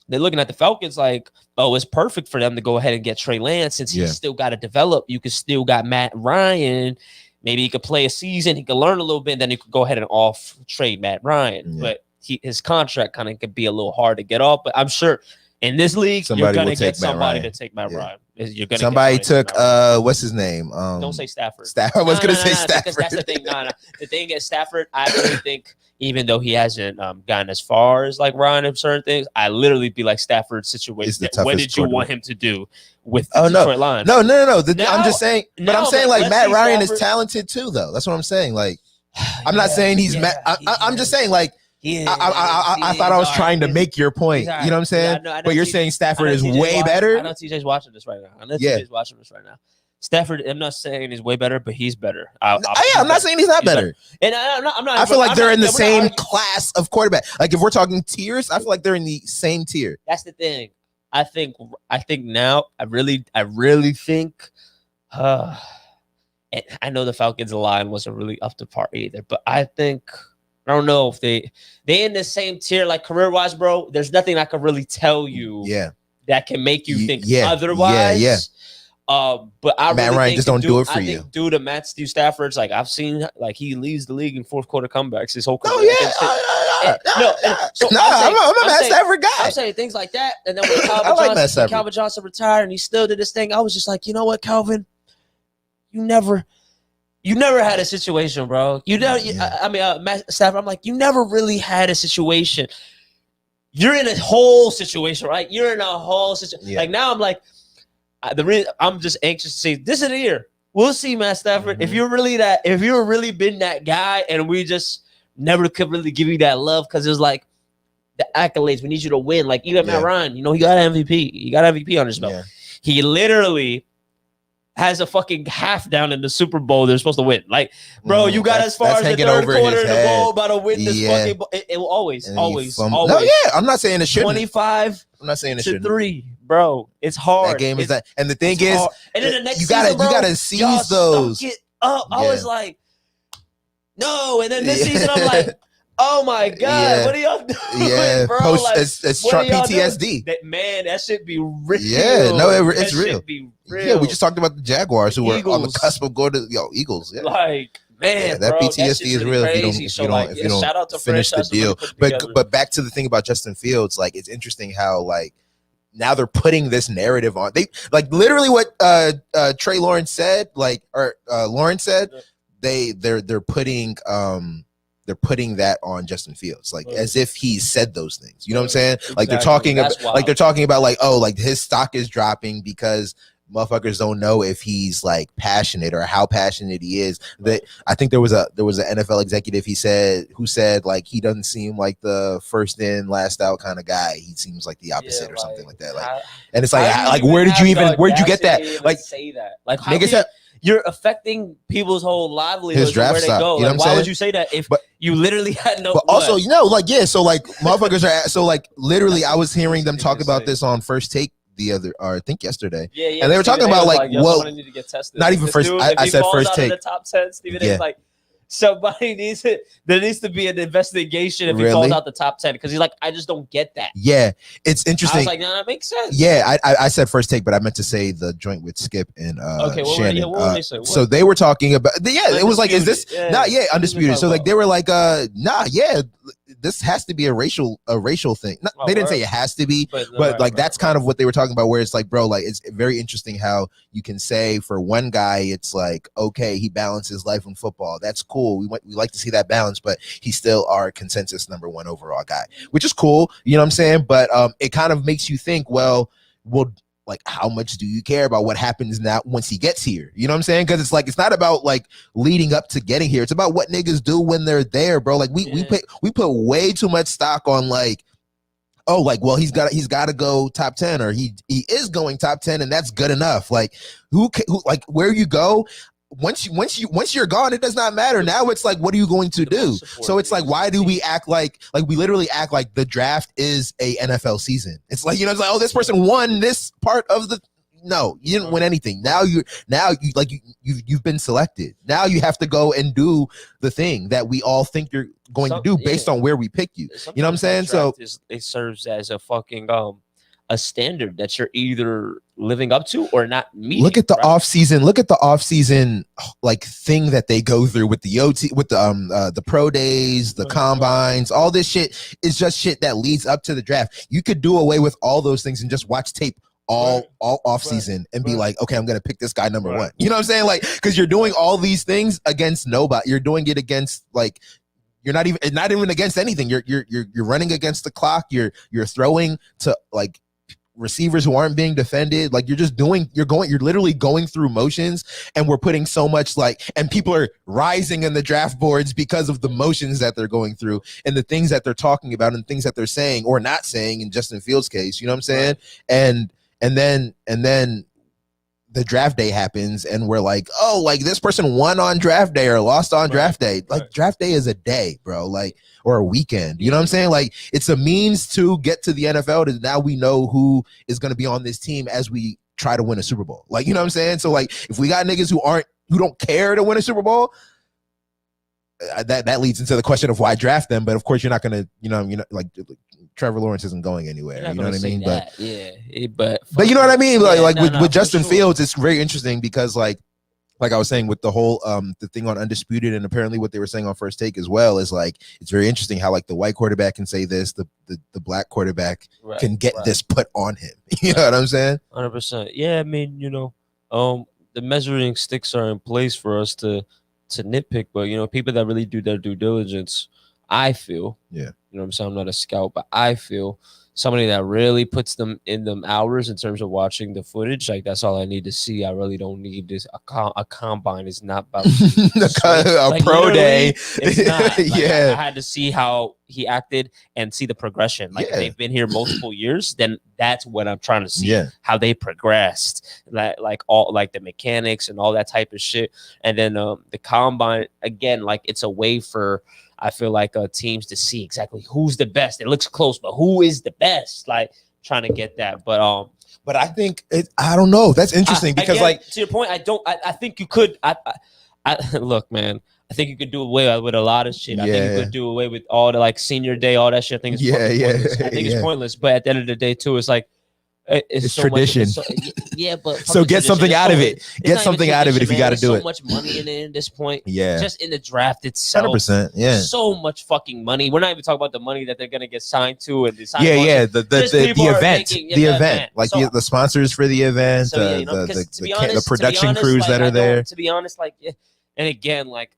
they're looking at the Falcons like, oh, it's perfect for them to go ahead and get Trey Lance since he's still got to develop. You could still got Matt Ryan. Maybe he could play a season. He could learn a little bit. And then you could go ahead and off trade Matt Ryan. But his contract kind of could be a little hard to get off. But I'm sure in this league, you're gonna get somebody to take Matt Ryan. You're gonna somebody took what's his name? Don't say Stafford. I was gonna say Stafford. That's the thing. The thing is Stafford. I really think even though he hasn't gotten as far as like Ryan in certain things, I literally be like Stafford's situation. What did you want him to do with the Detroit Lions? No. I'm just saying. But I'm saying like Matt Ryan is talented too, though. That's what I'm saying. Like I'm not saying he's. I'm just saying like. I thought I was trying to make your point. You know what I'm saying? I know But you're saying Stafford is way better? I know TJ's watching this right now. TJ's watching this right now. Stafford, I'm not saying he's way better, but he's better. I'm not saying he's not better. And I'm not. I feel like they're in the same class of quarterback. Like if we're talking tiers, I feel like they're in the same tier. That's the thing. I think now. I really think. And I know the Falcons line wasn't really up to par either, but I think I don't know if they in the same tier, like career wise, bro. There's nothing I can really tell you. That can make you think otherwise. But I Matt really Ryan think just don't do it for you. Think due to Matt Steve Stafford's, like I've seen, like he leads the league in fourth quarter comebacks his whole career. I'm a Matt Stafford guy. I'm saying things like that, and then when Calvin Johnson retired and he still did this thing, I was just like, you know what, Calvin, you never had a situation, bro. Matt Stafford, I'm like, you never really had a situation. You're in a whole situation, right? You're in a whole situation. Like now, I'm like. I'm just anxious to see this is the year. We'll see, Matt Stafford. Mm-hmm. If you're really been that guy, and we just never could really give you that love because it was like the accolades. We need you to win. Like you got Matt Ryan, he got an MVP. He got MVP on his belt. Yeah. He literally has a fucking half down in the Super Bowl. They're supposed to win. Like, bro, you got as far as the third quarter in the bowl, about to win this fucking ball. It will always. No, yeah, I'm not saying it shouldn't. 25. I'm not saying it shouldn't. 3. Bro, it's hard. That game is that, and the thing is, hard. And then the next you gotta seize those. I was like, no, and then this season I'm like, oh my god, what are y'all doing, bro? Post, it's PTSD. That should be real. Yeah, no, it's real. Be real. Yeah, we just talked about the Jaguars who were on the cusp of going to Eagles. Yeah. Like, man, that bro, PTSD is real. If you don't shout out to finish the deal. But back to the thing about Justin Fields, like it's interesting how like. Now they're putting this narrative on. They like literally what Trey Lawrence said, Lawrence said. They're putting that on Justin Fields, like as if he said those things. You know what I'm saying? Like they're talking about like, oh, like his stock is dropping because motherfuckers don't know if he's like passionate or how passionate he is. That I think there was an NFL executive who said like he doesn't seem like the first in last out kind of guy. He seems like the opposite or something like that. Like, and it's like where'd you get that? Like say that? Like niggas said. You're affecting people's whole livelihoods where they go. You know why would you say that if you literally had no? But also, so like motherfuckers are so like literally. I was hearing them talk about this on First Take I think yesterday. Yeah. And they were talking about like what? Need to get tested. Not even first. I said First Take. The top 10, Stephen is like. Somebody needs it. There needs to be an investigation if he falls out the top 10 because he's like, I just don't get that. Yeah, it's interesting. I was like, no, that makes sense. Yeah, I said First Take, but I meant to say the joint with Skip and Shannon. What were they say? So they were talking about it was like, is this undisputed? So like they were like, this has to be a racial thing. They didn't say it has to be, but like that's kind of what they were talking about. Where it's like, bro, like it's very interesting how you can say for one guy, it's like, okay, he balances life and football. That's cool. We like to see that balance, but he's still our consensus number 1 overall guy, which is cool. You know what I'm saying? But it kind of makes you think, well, like how much do you care about what happens now once he gets here? You know what I'm saying? Because it's like it's not about like leading up to getting here. It's about what niggas do when they're there, bro. Like we put way too much stock on like, oh, like, well, he's got to go top 10 or he is going top 10 and that's good enough. Like who like where you go. Once you're gone, it does not matter. Now it's like, what are you going to do? So it's like, why do we act like we literally act like the draft is a NFL season? It's like, it's like, oh, this person won this part of the. No, you didn't win anything. Now you've been selected. Now you have to go and do the thing that we all think you're going to do based on where we pick you. Sometimes you know what I'm saying? So it serves as a fucking a standard that you're either living up to or not meeting. Look at the off season like thing that they go through with the OT, with the pro days, the combines, all this shit is just shit that leads up to the draft. You could do away with all those things and just watch tape all off season and be like, okay, I'm gonna pick this guy number 1. You know what I'm saying? Like, because you're doing all these things against nobody. You're doing it against like. You're not even against anything. You're running against the clock. You're throwing to like receivers who aren't being defended. Like you're literally going through motions, and we're putting so much and people are rising in the draft boards because of the motions that they're going through and the things that they're talking about and things that they're saying or not saying in Justin Fields' case. You know what I'm saying? Right. And then the draft day happens and we're like, oh, like this person won on draft day or lost on draft day. Like draft day is a day, bro, or a weekend. You know what I'm saying? Like it's a means to get to the NFL to now we know who is going to be on this team as we try to win a Super Bowl. Like, you know what I'm saying? So like if we got niggas who don't care to win a Super Bowl, that leads into the question of why draft them. But of course you're not going to, like Trevor Lawrence isn't going anywhere. You know what I mean? But you know what I mean? With Justin Fields, it's very interesting because like I was saying with the whole the thing on Undisputed, and apparently what they were saying on First Take as well, is like it's very interesting how like the white quarterback can say this, the black quarterback can get this put on him. You know what I'm saying? 100%. Yeah, I mean, the measuring sticks are in place for us to nitpick, but people that really do their due diligence, I feel, I'm saying, I'm not a scout, but I feel somebody that really puts them in them hours in terms of watching the footage, like that's all I need to see. I really don't need this. A combine is not about a pro day. It's not. I had to see how he acted and see the progression. Like if they've been here multiple years, then that's what I'm trying to see. How they progressed, like all like the mechanics and all that type of shit. And then the combine again, like it's a way for, I feel like teams to see exactly who's the best. It looks close, but who is the best? Like trying to get that. But I think I don't know. That's interesting because again, like to your point, I think you could. I look, man. I think you could do away with a lot of shit. I think you could do away with all the like senior day, all that shit. I think it's pointless. I think it's pointless. But at the end of the day, too, it's like it's so tradition. But so get something out of it. Get something out of it if you got to do it. So much money in it at this point. Yeah. Just in the draft itself. 100%. Yeah. So much fucking money. We're not even talking about the money that they're gonna get signed to and decide. The event. The event. Like the sponsors for the event. The production crews that are there. To be honest, like, and again, like.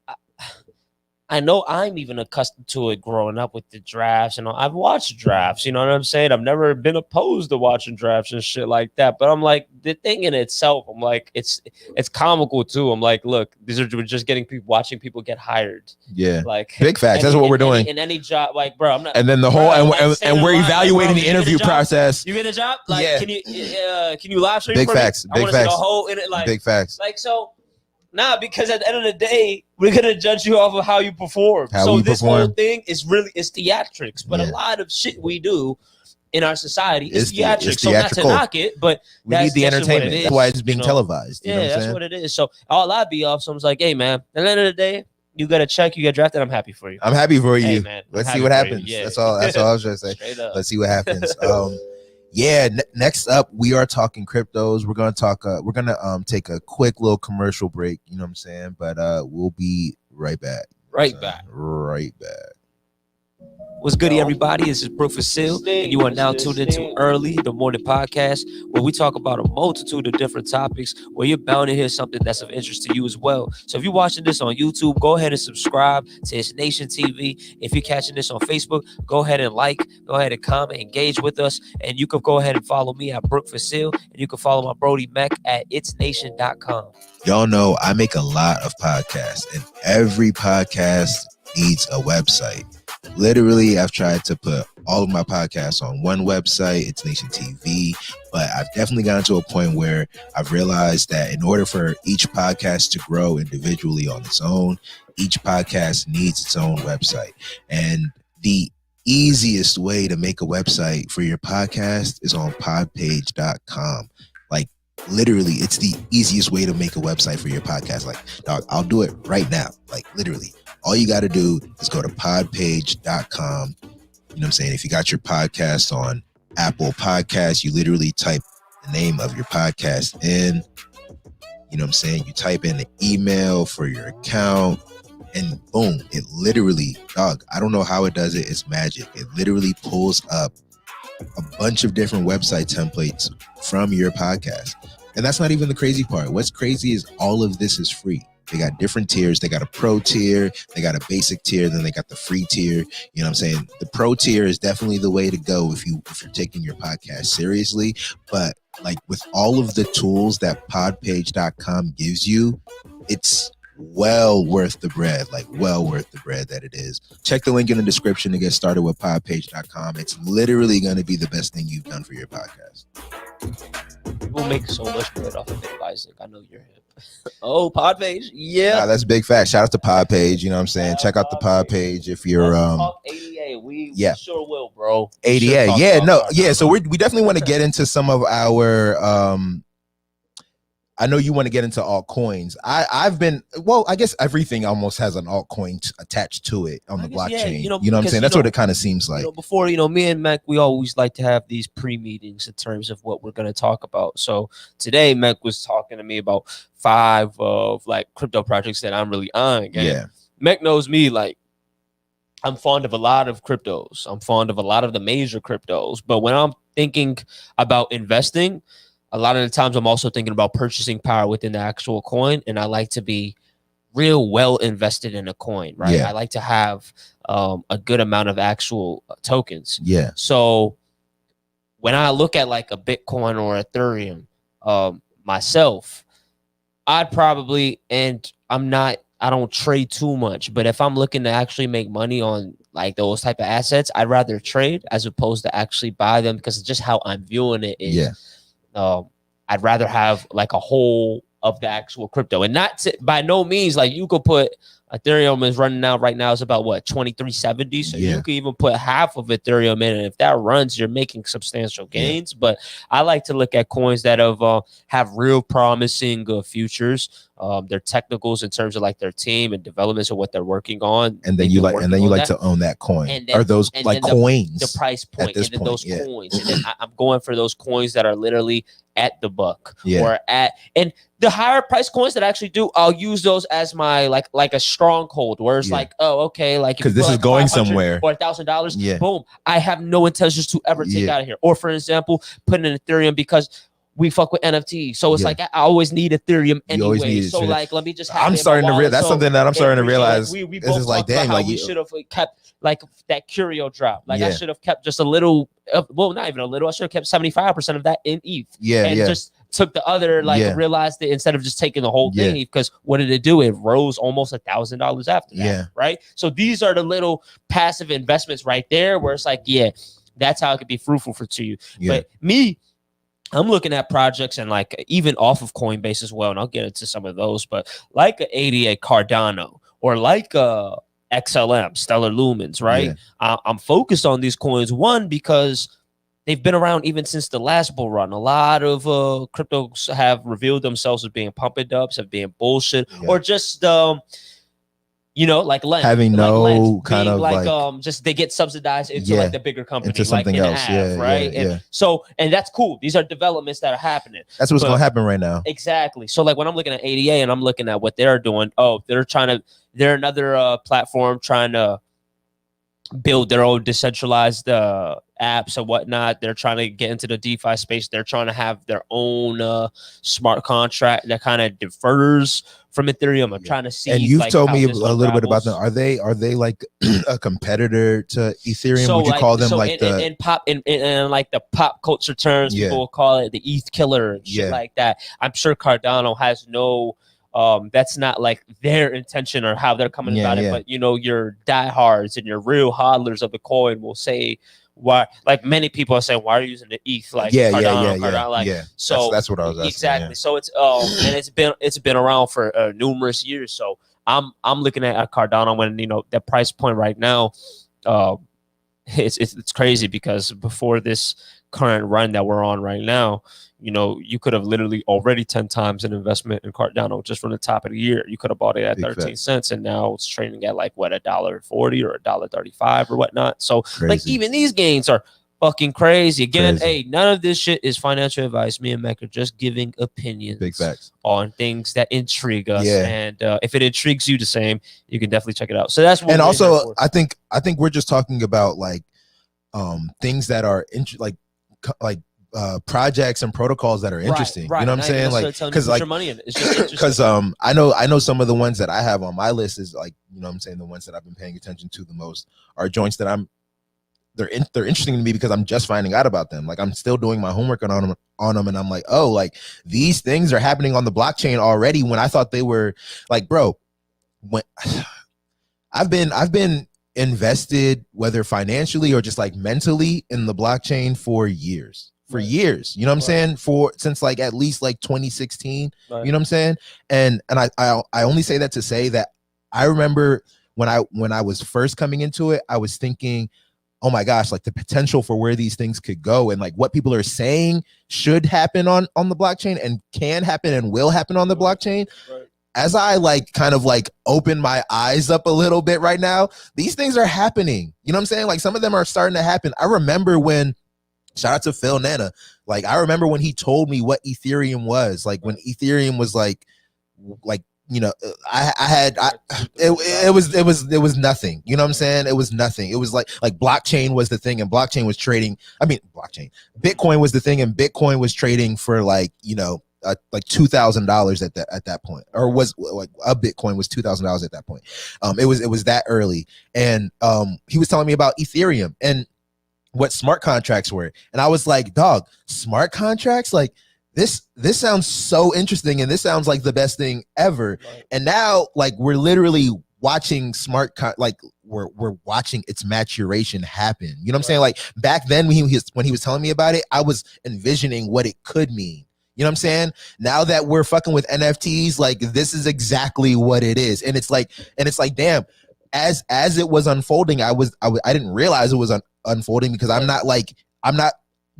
I know I'm even accustomed to it growing up with the drafts, and I've watched drafts, you know what I'm saying? I've never been opposed to watching drafts and shit like that, but I'm like, the thing in itself, I'm like, it's comical too. I'm like, look, we're just getting people, watching people get hired. Yeah. Like big facts. That's what we're doing. In any job, like, bro, I'm not. And then the whole, and we're evaluating the interview process. You get a job? Like, can you live stream? Big facts. Big facts. Big facts. Like, so. Nah, because at the end of the day, we're gonna judge you off of how you perform. Whole thing is theatrics, but a lot of shit we do in our society is theatrics. So not to knock it, but we need the entertainment. That's why it's being televised. You know that's what it is. So all I'd be off. So I was like, hey man, at the end of the day, you got a check, you get drafted. I'm happy for you. I'm happy for you. Hey, man, let's see what happens. That's all I was trying to say. Let's see what happens. Next up, we are talking cryptos. We're gonna talk. We're gonna take a quick little commercial break. You know what I'm saying? But we'll be right back. Right back. What's goody, everybody? This is Bruke and you are now tuned into Early, the morning podcast, where we talk about a multitude of different topics, where you're bound to hear something that's of interest to you as well. So if you're watching this on YouTube, go ahead and subscribe to ItsNation TV. If you're catching this on Facebook, go ahead and go ahead and comment, engage with us, and you can go ahead and follow me at Bruke, and you can follow my Brody Mek at ItsNation.com. Y'all know I make a lot of podcasts, and every podcast needs a website. Literally, I've tried to put all of my podcasts on one website, ItsNation TV, but I've definitely gotten to a point where I've realized that in order for each podcast to grow individually on its own, each podcast needs its own website. And the easiest way to make a website for your podcast is on podpage.com. Like, literally, it's the easiest way to make a website for your podcast. Like, dog, I'll do it right now. Like, literally. All you got to do is go to podpage.com. You know what I'm saying? If you got your podcast on Apple Podcasts, you literally type the name of your podcast in. You know what I'm saying? You type in the email for your account and boom, it literally, dog, I don't know how it does it. It's magic. It literally pulls up a bunch of different website templates from your podcast. And that's not even the crazy part. What's crazy is all of this is free. They got different tiers. They got a pro tier, they got a basic tier, then they got the free tier. You know what I'm saying? The pro tier is definitely the way to go if you're taking your podcast seriously. But like with all of the tools that podpage.com gives you, it's well worth the bread, that it is. Check the link in the description to get started with podpage.com. It's literally going to be the best thing you've done for your podcast. People make so much bread off of it, Isaac. I know you're hip. Oh, Podpage. Yeah. Nah, that's big fact. Shout out to Podpage. You know what I'm saying? Check out the Podpage if you're talk ADA. We sure will, bro. ADA. So we definitely want to get into some of our I know you want to get into altcoins. I guess everything almost has an altcoin attached to it on the blockchain. You know what I'm saying? That's what it kind of seems like. Before, me and Mek, we always like to have these pre-meetings in terms of what we're going to talk about. So today, Mek was talking to me about 5 of like crypto projects that I'm really on. And Mek knows me, like, I'm fond of a lot of cryptos. I'm fond of a lot of the major cryptos. But when I'm thinking about investing, a lot of the times I'm also thinking about purchasing power within the actual coin, and I like to be real well invested in a coin, right? I like to have a good amount of actual tokens. So when I look at like a Bitcoin or Ethereum myself, I'd probably, and I don't trade too much, but if I'm looking to actually make money on like those type of assets, I'd rather trade as opposed to actually buy them, because it's just how I'm viewing it is. I'd rather have like a whole of the actual crypto, and by no means like you could put Ethereum is running out right now is about what 2370, so you could even put half of Ethereum in, and if that runs, you're making substantial gains. But I like to look at coins that have real promising futures, their technicals in terms of like their team and developments of what they're working on, and then you like to own that coin, and then, are those like coins, the price point, and then point, those coins, and then I'm going for those coins that are literally at the buck or and the higher price coins that I actually do, I'll use those as my like a stronghold, where it's like, oh, okay, like because this is going somewhere, or $1,000, boom, I have no intentions to ever take out of here. Or for example, put in Ethereum because we fuck with NFT, so it's like I always need Ethereum anyway. So like, let me just have I'm starting to realize that's something that I'm starting to realize. We this both is like, damn, like we should have kept like that curio drop. Like I should have kept just a little, well, not even a little. I should have kept 75% of that in ETH. Just took the other, realized it instead of just taking the whole thing, because what did it do? It rose almost $1,000 after that. Right. So these are the little passive investments right there, where it's like, that's how it could be fruitful to you. But me, I'm looking at projects and like even off of Coinbase as well, and I'll get into some of those, but like a 88 Cardano or like a XLM, Stellar Lumens, right? I'm focused on these coins, one, because they've been around even since the last bull run. A lot of cryptos have revealed themselves as being pump and dumps, of being bullshit, or just like Lend, having no Lend, kind of like just they get subsidized into like the bigger company, into something like else, right? And so, and that's cool. These are developments that are happening. That's what's gonna happen right now. Exactly. So like when I'm looking at ADA and I'm looking at what they're doing, they're another platform trying to build their own decentralized apps and whatnot. They're trying to get into the DeFi space. They're trying to have their own smart contract that kind of differs from Ethereum. I'm trying to see. And you've told me a little bit about them. Are they like a competitor to Ethereum? So would you call them in like the pop culture terms, people will call it the ETH killer and shit like that. I'm sure Cardano has no. That's not like their intention or how they're coming about it, but your diehards and your real hodlers of the coin will say why. Like many people are saying, why are you using the ETH? Like Cardano, like so. That's what I was asking. Exactly. So it's and it's been around for numerous years. So I'm looking at Cardano when the price point right now, it's crazy, because before this current run that we're on right now, you could have literally already 10 times an investment in Cardano just from the top of the year. You could have bought it at 13 cents, and now it's trading at like what, $1.40 or $1.35 or whatnot. So like even these gains are fucking crazy. Again, hey, none of this shit is financial advice. Me and Mek are just giving opinions, big facts, on things that intrigue us. And if it intrigues you the same, you can definitely check it out. So that's what. And also, I think we're just talking about like things that are like projects and protocols that are interesting. Right, You know what I'm saying? Like, because like your money in it. It's just interesting. because I know some of the ones that I have on my list is like, you know what I'm saying, the ones that I've been paying attention to the most are joints that they're interesting to me because I'm just finding out about them. Like I'm still doing my homework on them, and I'm like, oh, like these things are happening on the blockchain already when I thought they were like, bro, when I've been invested, whether financially or just like mentally, in the blockchain for years. You know what I'm saying? Since like at least like 2016. You know what I'm saying? And I only say that to say that I remember when I was first coming into it, I was thinking, oh my gosh, like the potential for where these things could go and like what people are saying should happen on the blockchain and can happen and will happen on the blockchain. As I like kind of like open my eyes up a little bit right now, these things are happening. You know what I'm saying? Like some of them are starting to happen. I remember when, shout out to Phil Nana, like I remember when he told me what Ethereum was, like when Ethereum was like, you know, it was nothing. You know what I'm saying? It was nothing. It was like blockchain was the thing, and blockchain was trading. I mean, Bitcoin was the thing, and Bitcoin was trading for like, you know, like $2,000 at that point, or was like a Bitcoin was $2,000 at that point. It was that early, and he was telling me about Ethereum and what smart contracts were, and I was like, dog, smart contracts, like this sounds so interesting, and this sounds like the best thing ever. Right. And now, like, we're literally watching we're watching its maturation happen. You know what I'm saying? Like back then when he was telling me about it, I was envisioning what it could mean. You know what I'm saying? Now that we're fucking with NFTs, like this is exactly what it is. And it's like, damn, as it was unfolding, I didn't realize it was unfolding because I'm not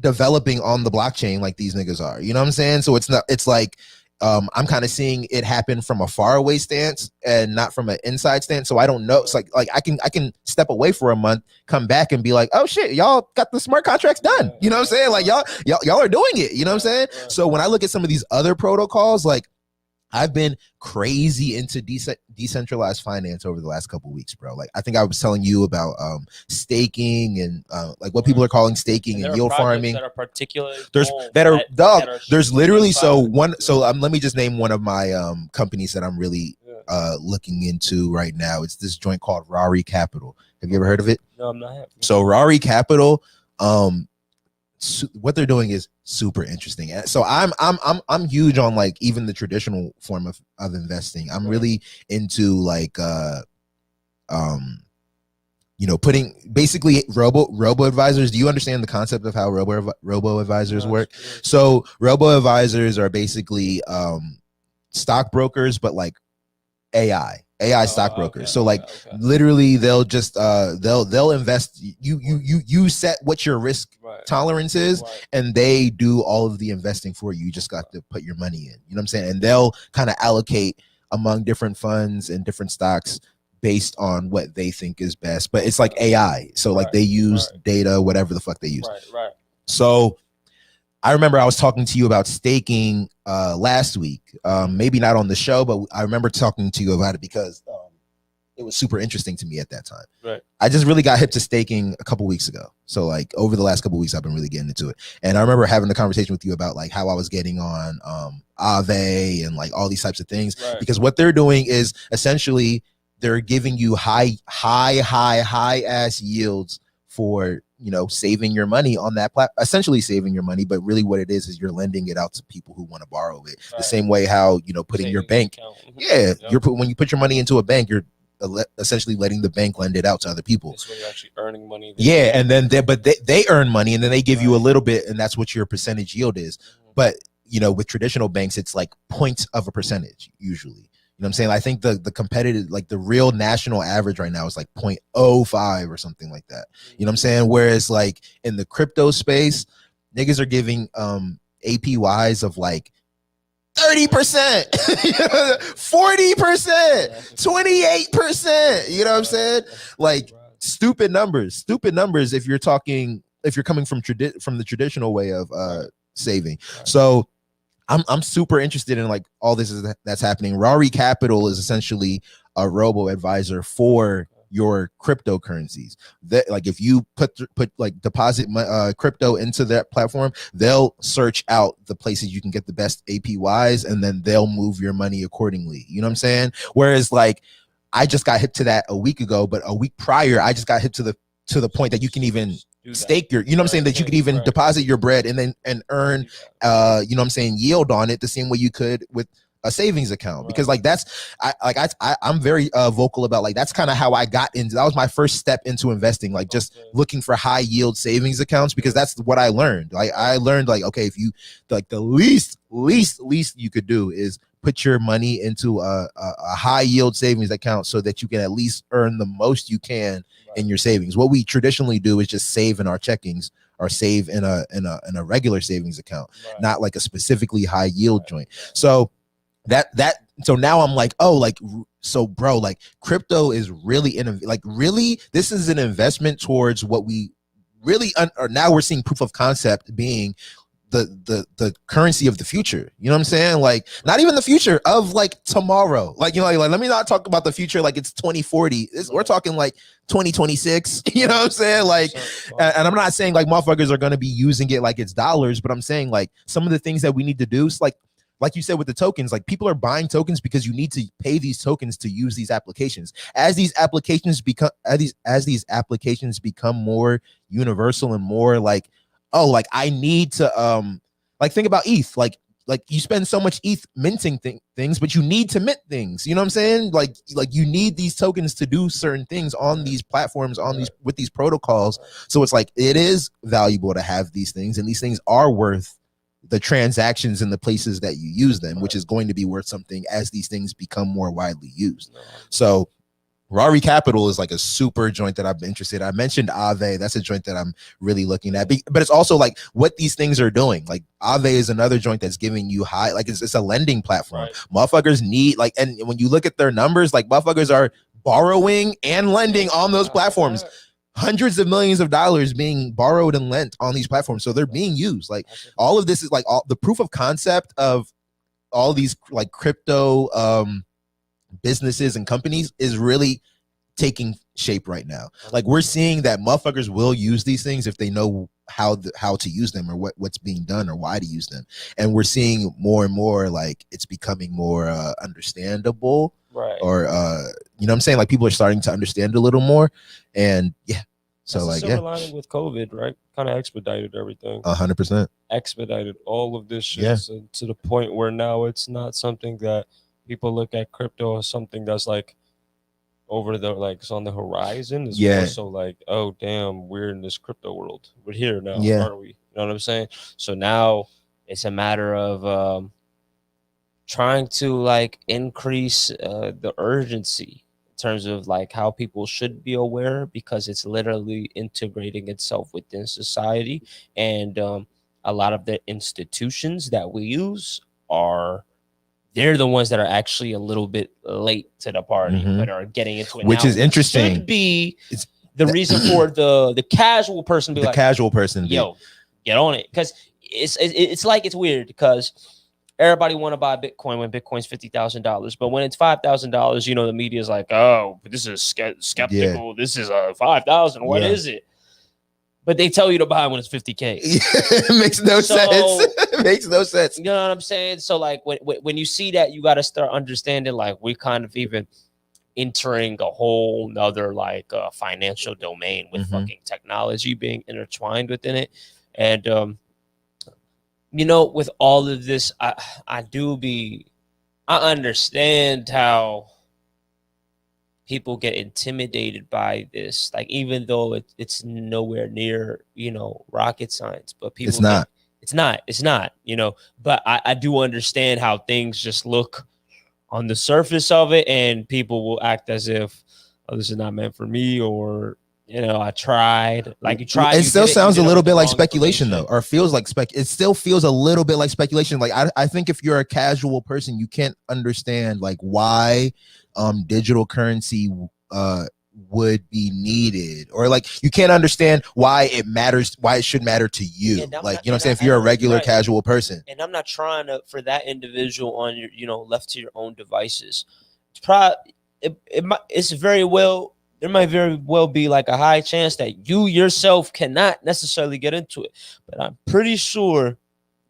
developing on the blockchain like these niggas are. You know what I'm saying? So it's like I'm kind of seeing it happen from a faraway stance and not from an inside stance. So I don't know. It's like I can step away for a month, come back and be like, oh shit, y'all got the smart contracts done. You know what I'm saying? Like y'all are doing it. You know what I'm saying? So when I look at some of these other protocols, like I've been crazy into decentralized finance over the last couple of weeks, bro. Like I think I was telling you about staking and like what people are calling staking and yield farming. That are particularly there's literally let me just name one of my companies that I'm really looking into right now. It's this joint called Rari Capital. Have you ever heard of it? No, I'm not. So Rari Capital, what they're doing is super interesting. So I'm huge on like even the traditional form of investing. I'm really into like you know, putting basically robo advisors. Do you understand the concept of how robo advisors work? So robo advisors are basically stockbrokers, but like AI stockbrokers. So like literally they'll just they'll invest, you set what your risk tolerance is, and they do all of the investing for you. You just got to put your money in. You know what I'm saying? And they'll kind of allocate among different funds and different stocks based on what they think is best. But it's like AI. So like they use data, whatever the fuck they use. So I remember I was talking to you about staking last week. Maybe not on the show, but I remember talking to you about it because it was super interesting to me at that time. Right. I just really got hip to staking a couple weeks ago. So like over the last couple weeks, I've been really getting into it. And I remember having a conversation with you about like how I was getting on Aave and like all these types of things. Because what they're doing is essentially they're giving you high ass yields for, you know, saving your money on that platform, essentially saving your money. But really what it is you're lending it out to people who want to borrow it. The same way how, you know, putting your bank. When you put your money into a bank, you're essentially letting the bank lend it out to other people. That's when you're actually earning money. And then they earn money, and then they give you a little bit, and that's what your percentage yield is. But, you know, with traditional banks, it's like points of a percentage usually. You know what I'm saying? I think the competitive, like the real national average right now is like 0.05 or something like that. You know what I'm saying? Whereas like in the crypto space, niggas are giving APYs of like 30%, 40%, 28%. You know what I'm saying? Like stupid numbers if you're coming from the traditional way of saving. So I'm super interested in like all this that's happening. Rari Capital is essentially a robo advisor for your cryptocurrencies. That like if you put like deposit crypto into that platform, they'll search out the places you can get the best APYs, and then they'll move your money accordingly. You know what I'm saying? Whereas like I just got hit to that a week ago, but a week prior I just got hit to the point that you can even stake your, you know what I'm saying, that you could even deposit your bread and earn you know what I'm saying, yield on it the same way you could with a savings account. Because like that's I'm very vocal about like that's kind of how I got into, that was my first step into investing, like just looking for high yield savings accounts, because that's what I learned. Like I learned like, okay, if you like the least you could do is put your money into a high yield savings account so that you can at least earn the most you can in your savings. What we traditionally do is just save in our checkings or save in a regular savings account, not like a specifically high yield joint. So so now I'm like, oh, like, so bro, like crypto is really really, this is an investment towards what we really or now we're seeing proof of concept being the currency of the future. You know what I'm saying? Like not even the future of like tomorrow. Like, you know, like let me not talk about the future like it's 2040. We're talking like 2026. You know what I'm saying? Like, and I'm not saying like motherfuckers are gonna be using it like it's dollars, but I'm saying like some of the things that we need to do, like you said with the tokens, like people are buying tokens because you need to pay these tokens to use these applications. As these applications become more universal and more like, oh, like I need to like think about ETH, like you spend so much ETH minting things, but you need to mint things. You know what I'm saying? Like you need these tokens to do certain things on these platforms, on these with these protocols. So it's like it is valuable to have these things, and these things are worth the transactions in the places that you use them, which is going to be worth something as these things become more widely used. So Rari Capital is like a super joint that I'm interested in. I mentioned Aave. That's a joint that I'm really looking at. But it's also like what these things are doing. Like Aave is another joint that's giving you high, like it's a lending platform. Motherfuckers need like, and when you look at their numbers, like motherfuckers are borrowing and lending on those platforms. Hundreds of millions of dollars being borrowed and lent on these platforms. So they're being used. Like all of this is like all the proof of concept of all these like crypto businesses and companies is really taking shape right now. Like we're seeing that motherfuckers will use these things if they know how to use them or what's being done or why to use them. And we're seeing more and more like it's becoming more understandable. Right. Or you know what I'm saying? Like people are starting to understand a little more. And yeah. So that's like silver lining with COVID, right? Kind of expedited everything. 100%. Expedited all of this shit to the point where now it's not something that people look at crypto as something that's like over the like it's on the horizon. It's more so like, oh damn, we're in this crypto world. We're here now, aren't we? You know what I'm saying? So now it's a matter of trying to like increase the urgency in terms of like how people should be aware, because it's literally integrating itself within society. And a lot of the institutions that we use they're the ones that are actually a little bit late to the party, but are getting into it, which now, is interesting. Should be the reason for the casual person to be casual person, yo, get on it, because it's like it's weird because everybody want to buy Bitcoin when Bitcoin's $50,000, but when it's $5,000, you know the media is like, oh, this is skeptical. This is a 5,000. What is it? But they tell you to buy when it's 50K. It makes no sense. It makes no sense. You know what I'm saying? So like when you see that, you got to start understanding like we kind of even entering a whole nother like financial domain with fucking technology being intertwined within it. And you know, with all of this, I understand how people get intimidated by this, like even though it's nowhere near, you know, rocket science, but people it's not, you know, but I do understand how things just look on the surface of it, and people will act as if, oh, this is not meant for me, or you know, I tried. Like you tried. It still sounds a little bit like speculation though, or feels like it still feels a little bit like speculation. Like I think if you're a casual person, you can't understand like why digital currency would be needed, or like you can't understand why it matters, why it should matter to you. Like, you know what I'm saying? If you're a regular casual person. And I'm not trying to, for that individual on your, you know, left to your own devices, it's probably it's very well there might very well be like a high chance that you yourself cannot necessarily get into it. But I'm pretty sure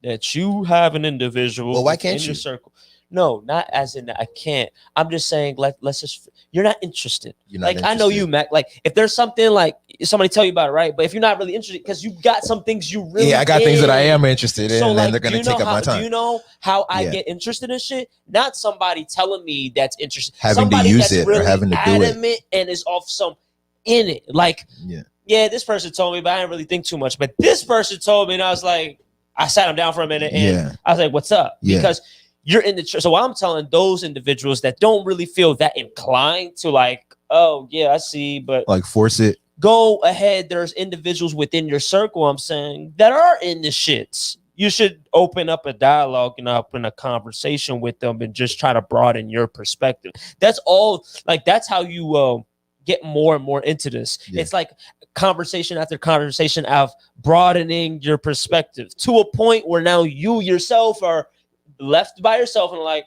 that you have an individual Well, why can't in your you? circle. No, not as in I can't. I'm just saying let's just you're not interested. You're not Like I know interested. you, Mac. Like if there's something like somebody tell you about it, right? But if you're not really interested because you got some things you really Yeah, I got things that I in. am interested in, So and like, they're gonna do you know take up my how? time. Do you know how I Yeah. get interested in shit? Not somebody telling me that's interested. Having to Somebody use that's it or really having to do it. adamant and is off some in it. Like Yeah. this person told me, but I didn't really think too much. But this person told me, and I was like, I sat him down for a minute, and I was like, "What's up?" Yeah. Because you're in the church. So I'm telling those individuals that don't really feel that inclined to like, oh yeah, I see, but Like force it. go ahead. There's individuals within your circle, I'm saying, that are in the shits. You should open up a dialogue and open a conversation with them and just try to broaden your perspective. That's all. Like that's how you get more and more into this. Yeah. It's like conversation after conversation of broadening your perspective to a point where now you yourself are left by yourself and like,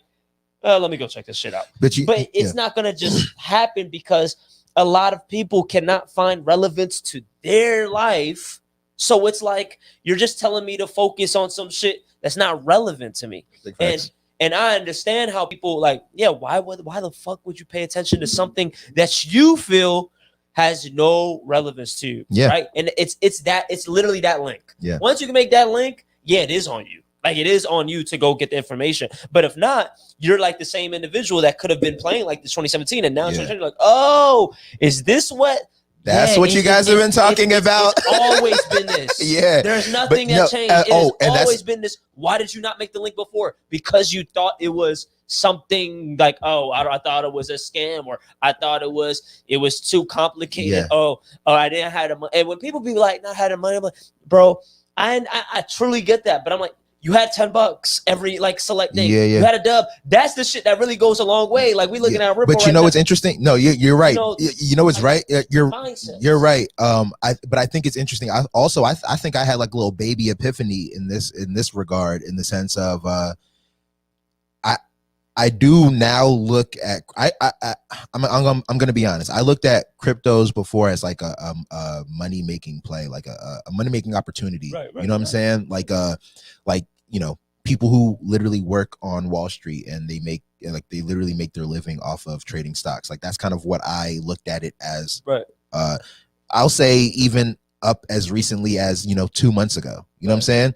let me go check this shit out. But it's not gonna just happen because a lot of people cannot find relevance to their life. So it's like you're just telling me to focus on some shit that's not relevant to me. And I understand how people like, yeah, why the fuck would you pay attention to something that you feel has no relevance to you? Yeah. Right. And it's literally that link. Yeah. Once you can make that link, yeah, it is on you. Like it is on you to go get the information. But if not, you're like the same individual that could have been playing like this 2017 and now you're like, oh, is this what? That's what you guys have been talking about. It's always been this. Yeah. There's nothing that changed. It has always been this. Why did you not make the link before? Because you thought it was something like, oh, I thought it was a scam, or I thought it was too complicated. Yeah. Oh, I didn't have the money. And when people be like, not had the money, I'm like, bro, I truly get that. But I'm like, you had $10 every like select day. Yeah. You had a dub. That's the shit that really goes a long way. Like we looking at a report. But you know what's interesting? No, you're right. You know what's right? You're right. But I think it's interesting. I think I had like a little baby epiphany in this regard, in the sense of I do now look at I'm gonna be honest. I looked at cryptos before as like a money making play, like a money making opportunity. Right, you know what I'm saying? Like you know, people who literally work on Wall Street and they literally make their living off of trading stocks. Like that's kind of what I looked at it as. Right. I'll say even up as recently as 2 months ago. You know what I'm saying?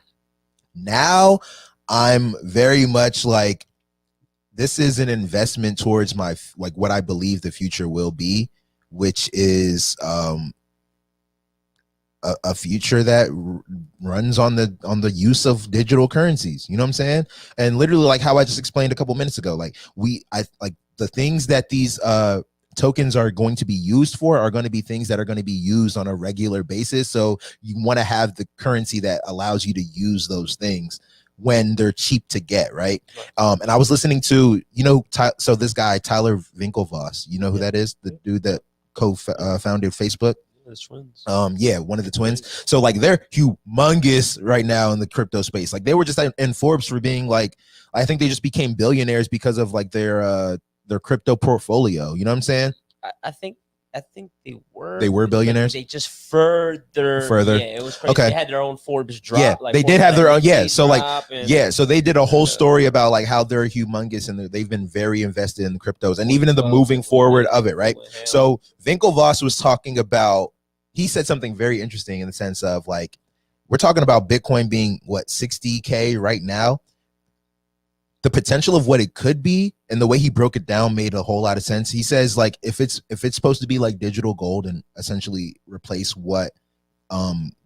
Now I'm very much like, this is an investment towards my like what I believe the future will be, which is a future that runs on the use of digital currencies. You know what I'm saying? And literally, like how I just explained a couple minutes ago, like the things that these tokens are going to be used for are going to be things that are going to be used on a regular basis. So you want to have the currency that allows you to use those things when they're cheap to get, right? And I was listening to, so this guy, Tyler Winklevoss, you know who that is? The dude that co-founded Facebook? The twins. Yeah, one of the twins. So like they're humongous right now in the crypto space. Like they were just in Forbes for being like, I think they just became billionaires because of like their crypto portfolio. You know what I'm saying? I think they were. They were billionaires. They just further. Yeah, it was crazy. Okay. They had their own Forbes drop. Yeah, like they did have their own. Yeah, so like, and, so they did a whole story about like how they're humongous and they've been very invested in the cryptos and even in the moving forward of it, right? So Winklevoss was talking about. He said something very interesting in the sense of like, we're talking about Bitcoin being what 60K right now. The potential of what it could be and the way he broke it down made a whole lot of sense. He says like if it's supposed to be like digital gold and essentially replace what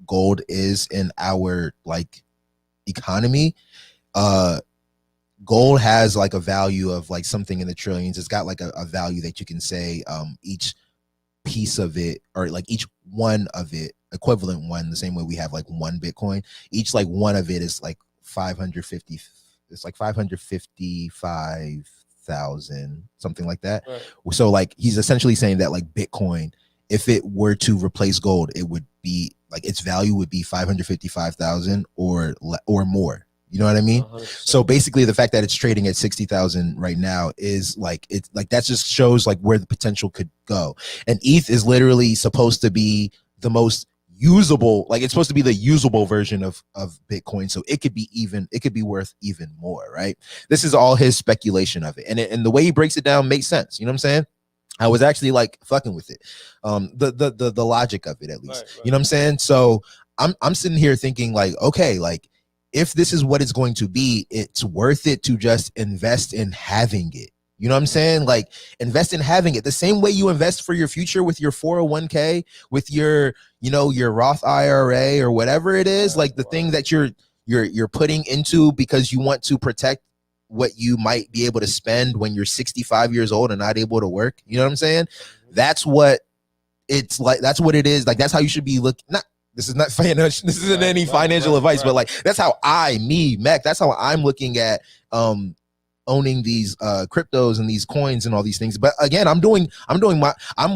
gold is in our like economy, gold has like a value of like something in the trillions. It's got like a value that you can say each piece of it, or like each one of it, equivalent one, the same way we have like one Bitcoin, each like one of it is like 550. It's like 555,000, something like that. Right. So like he's essentially saying that like Bitcoin, if it were to replace gold, it would be like its value would be 555,000 or more. You know what I mean? 100%. So basically, the fact that it's trading at 60,000 right now is like it's like that just shows like where the potential could go. And ETH is literally supposed to be the most usable, like it's supposed to be the usable version of Bitcoin. So it could be worth even more, right? This is all his speculation of it, and the way he breaks it down makes sense. You know what I'm saying? I was actually like fucking with it, the logic of it at least. Right. You know what I'm saying? So I'm sitting here thinking like, okay, like if this is what it's going to be, it's worth it to just invest in having it. You know what I'm saying? Like invest in having it the same way you invest for your future with your 401k, with your, you know, your Roth IRA or whatever it is, like the thing that you're putting into because you want to protect what you might be able to spend when you're 65 years old and not able to work. You know what I'm saying? That's what it's like. That's what it is. Like, that's how you should be looking. This is not financial. This isn't any financial advice, but like, that's how Mek, that's how I'm looking at, owning these cryptos and these coins and all these things. But again, I'm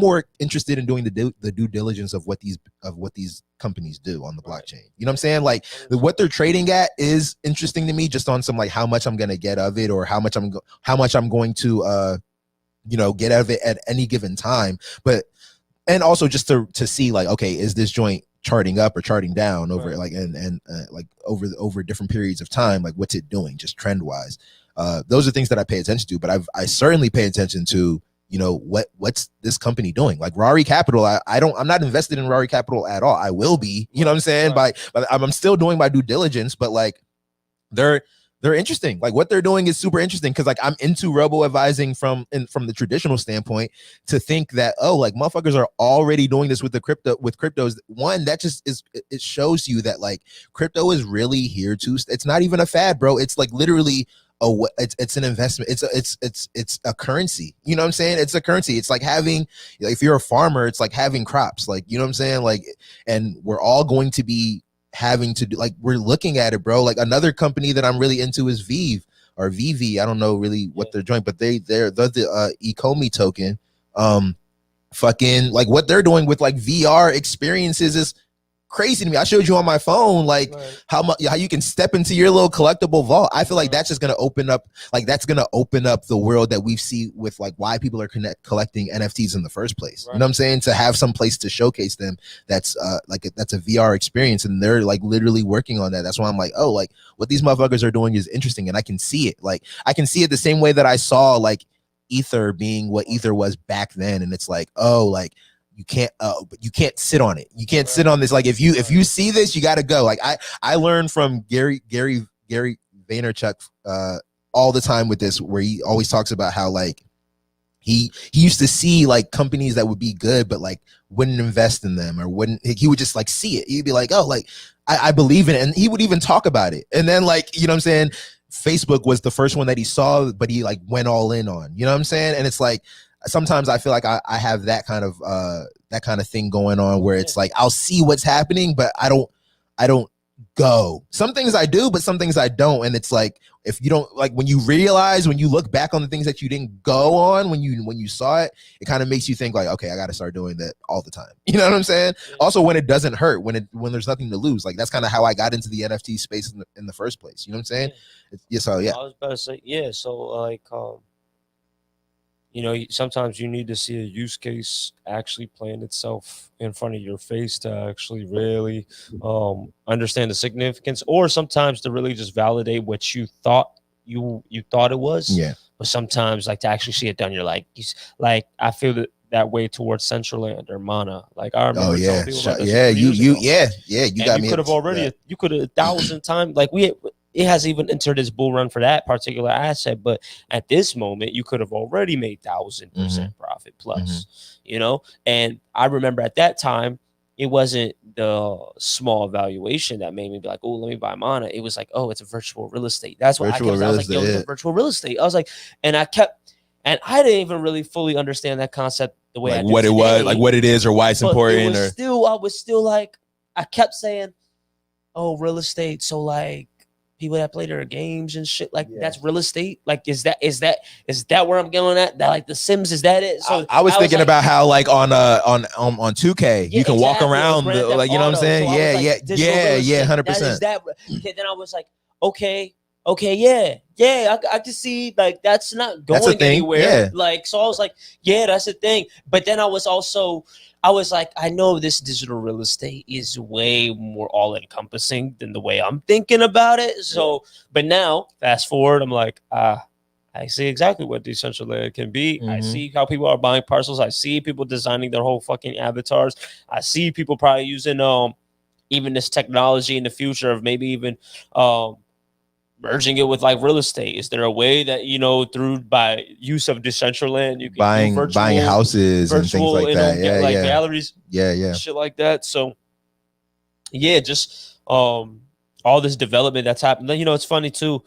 more interested in doing the due diligence of what these companies do on the blockchain. You know what I'm saying? Like what they're trading at is interesting to me, just on some like how much I'm gonna get of it, or how much I'm going to you know, get out of it at any given time. But and also just to see like, okay, is this joint charting up or charting down over like and like over different periods of time? Like what's it doing just trend wise? Those are things that I pay attention to, but I certainly pay attention to, you know, what's this company doing? Like Rari Capital, I'm not invested in Rari Capital at all. I will be, you know what I'm saying? But I'm still doing my due diligence, but like they're interesting. Like what they're doing is super interesting, because like I'm into robo advising from the traditional standpoint, to think that, oh, like motherfuckers are already doing this with cryptos. One, that just is, it shows you that like crypto is really here to, it's not even a fad, bro. It's like literally it's an investment. It's a currency. You know what I'm saying? It's a currency. It's like having, if you're a farmer, it's like having crops. Like, you know what I'm saying? Like, and we're all going to be having to do, like, we're looking at it, bro. Like another company that I'm really into is Vive or VV. I don't know really what they're doing, but they're the Ecomi token. Fucking like what they're doing with like VR experiences is crazy to me. I showed you on my phone like how you can step into your little collectible vault. I feel like that's just gonna open up, like that's gonna open up the world that we see with like why people are collecting NFTs in the first place. You know what I'm saying? To have some place to showcase them that's that's a VR experience, and they're like literally working on that. That's why I'm like, oh, like what these motherfuckers are doing is interesting, and I can see it. Like I can see it the same way that I saw like Ether being what Ether was back then, and it's like, oh, like you can't sit on it. You can't sit on this. Like if you see this, you got to go. Like I learned from Gary Vaynerchuk all the time with this, where he always talks about how like he used to see like companies that would be good, but like wouldn't invest in them, or wouldn't, he would just like see it. He'd be like, oh, like I believe in it, and he would even talk about it. And then like, you know what I'm saying, Facebook was the first one that he saw, but he like went all in on, you know what I'm saying? And it's like, sometimes I feel like I have that kind of thing going on, where it's like I'll see what's happening, but I don't go. Some things I do, but some things I don't. And it's like, if you don't, like when you look back on the things that you didn't go on when you saw it, it kind of makes you think like, okay, I got to start doing that all the time. You know what I'm saying? Also, when it doesn't hurt, when there's nothing to lose. Like that's kind of how I got into the NFT space in the first place. You know what I'm saying? So yeah. I was about to say, yeah. So like, you know, sometimes you need to see a use case actually playing itself in front of your face to actually really understand the significance, or sometimes to really just validate what you thought it was. Yeah. But sometimes like to actually see it done, you're like, I feel that way towards Centraland or Mana. Like I remember telling people about this you got me. You could have 1,000 times, like it hasn't even entered this bull run for that particular asset, but at this moment, you could have already made 1,000% profit plus, you know? And I remember at that time, it wasn't the small valuation that made me be like, oh, let me buy Mana. It was like, oh, it's a virtual real estate. That's what I was like, yo, it's a virtual real estate. I was like, and I didn't even really fully understand that concept the way like I do what today. It was, like what it is or why it's important. I was still like, I kept saying, oh, real estate. So like, people that play their games and shit, like that's real estate. Like, is that where I'm going at? That like The Sims, is that it? So I was thinking about how like on 2K you can walk around, like, you know what I'm saying? So 100%. Then I was like, okay, yeah, I can see like that's not That's a going thing, anywhere. yeah. Like, so I was like, yeah, that's a thing. But then I was like, I know this digital real estate is way more all encompassing than the way I'm thinking about it. So, but now fast forward, I'm like, I see exactly what decentralized can be. I Mhm. see how people are buying parcels. I see people designing their whole fucking avatars. I see people probably using even this technology in the future of maybe even merging it with like real estate. Is there a way that through by use of Decentraland you can buying do virtual, houses and things like that? Yeah, like yeah, galleries, yeah. shit like that. So yeah, just all this development that's happening. It's funny too.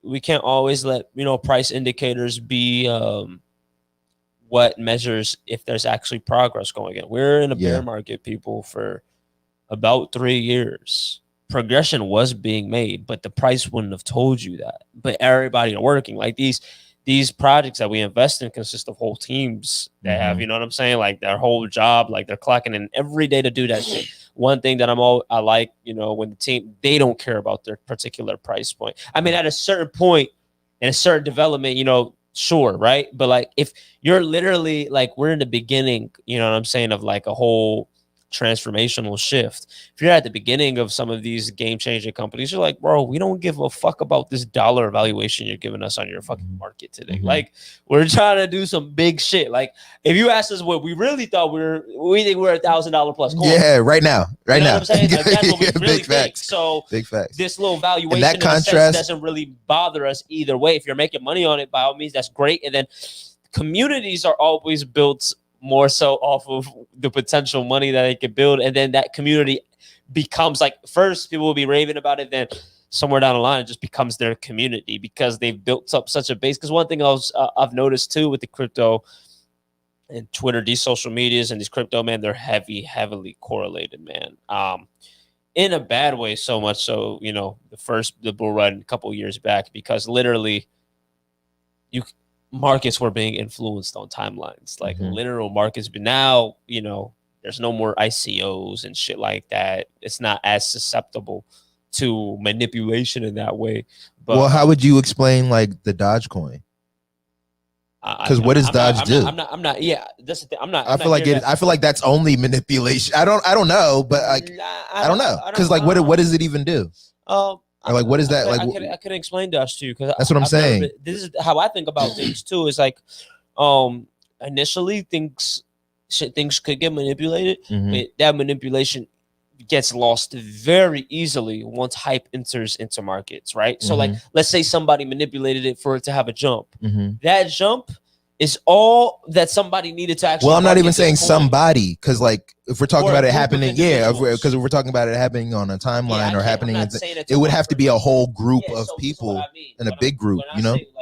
We can't always let price indicators be what measures if there's actually progress going in. We're in a bear market, people, for about 3 years. Progression was being made, but the price wouldn't have told you that. But everybody are working. Like these projects that we invest in consist of whole teams that have, you know what I'm saying, like their whole job, like they're clocking in every day to do that shit. One thing that I like, when the team, they don't care about their particular price point. I mean, at a certain point in a certain development, sure, right? But like if you're literally like we're in the beginning, you know what I'm saying, of like a whole transformational shift. If you're at the beginning of some of these game-changing companies, you're like, bro, we don't give a fuck about this dollar valuation you're giving us on your fucking market today. Like, we're trying to do some big shit. Like, if you ask us what we really thought we think we're $1,000 plus coin. Yeah, right now. You know what I'm saying? Like, that's what we really big think. facts. So Big facts. this little valuation And that in a sense contrast doesn't really bother us either way. If you're making money on it, by all means, that's great. And then communities are always built more so off of the potential money that they could build, and then that community becomes like, first people will be raving about it, then somewhere down the line it just becomes their community because they've built up such a base. Because one thing I've noticed too with the crypto and Twitter, these social medias and these crypto, man, they're heavily correlated, man. In a bad way, so much so, the bull run a couple years back, because literally markets were being influenced on timelines, like literal markets. But now, there's no more ICOs and shit like that. It's not as susceptible to manipulation in that way. But well, how would you explain like the Dogecoin? Because what does Dodge do? I'm not. Yeah, that's the thing. I feel like that's only manipulation. I don't know, but like I don't know, because like what does it even do? Or like what is that? I could explain Dodge to you, because that's what I'm saying. This is how I think about things too. Is like, initially things could get manipulated, but that manipulation gets lost very easily once hype enters into markets, right? So like, let's say somebody manipulated it for it to have a jump. That jump is all that somebody needed to actually. Well, I'm not even saying somebody, because like if we're talking about it happening, because if we're talking about it happening on a timeline or happening, it would have to be a whole group of people in a big group,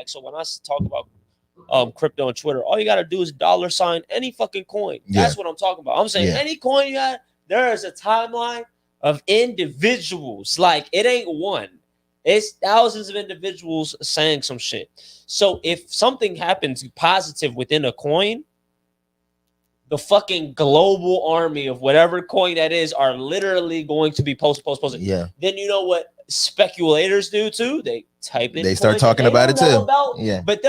So when I talk about crypto and Twitter, all you got to do is $ any fucking coin. That's what I'm talking about. I'm saying any coin you got, there is a timeline of individuals. Like, it ain't one. It's thousands of individuals saying some shit. So if something happens positive within a coin, the fucking global army of whatever coin that is are literally going to be post. Yeah. Then you know what speculators do too? They type in. They start talking about it too. Yeah. But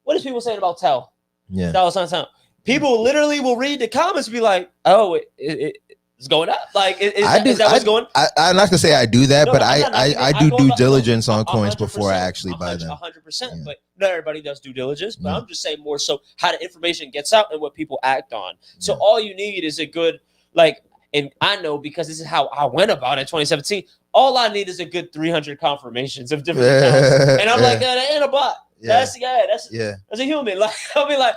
what is people saying about TEL? Yeah. $. People literally will read the comments and be like, "Oh, it's going up." Like, is that what's going? I'm not gonna say I do that, but I do due diligence on coins before I actually buy them. 100%. But not everybody does due diligence. But I'm just saying more so how the information gets out and what people act on. So all you need is a good, like, and I know because this is how I went about it in 2017. All I need is a good 300 confirmations of different accounts, and I'm like, that ain't a bot. That's a human. Like, I'll be like,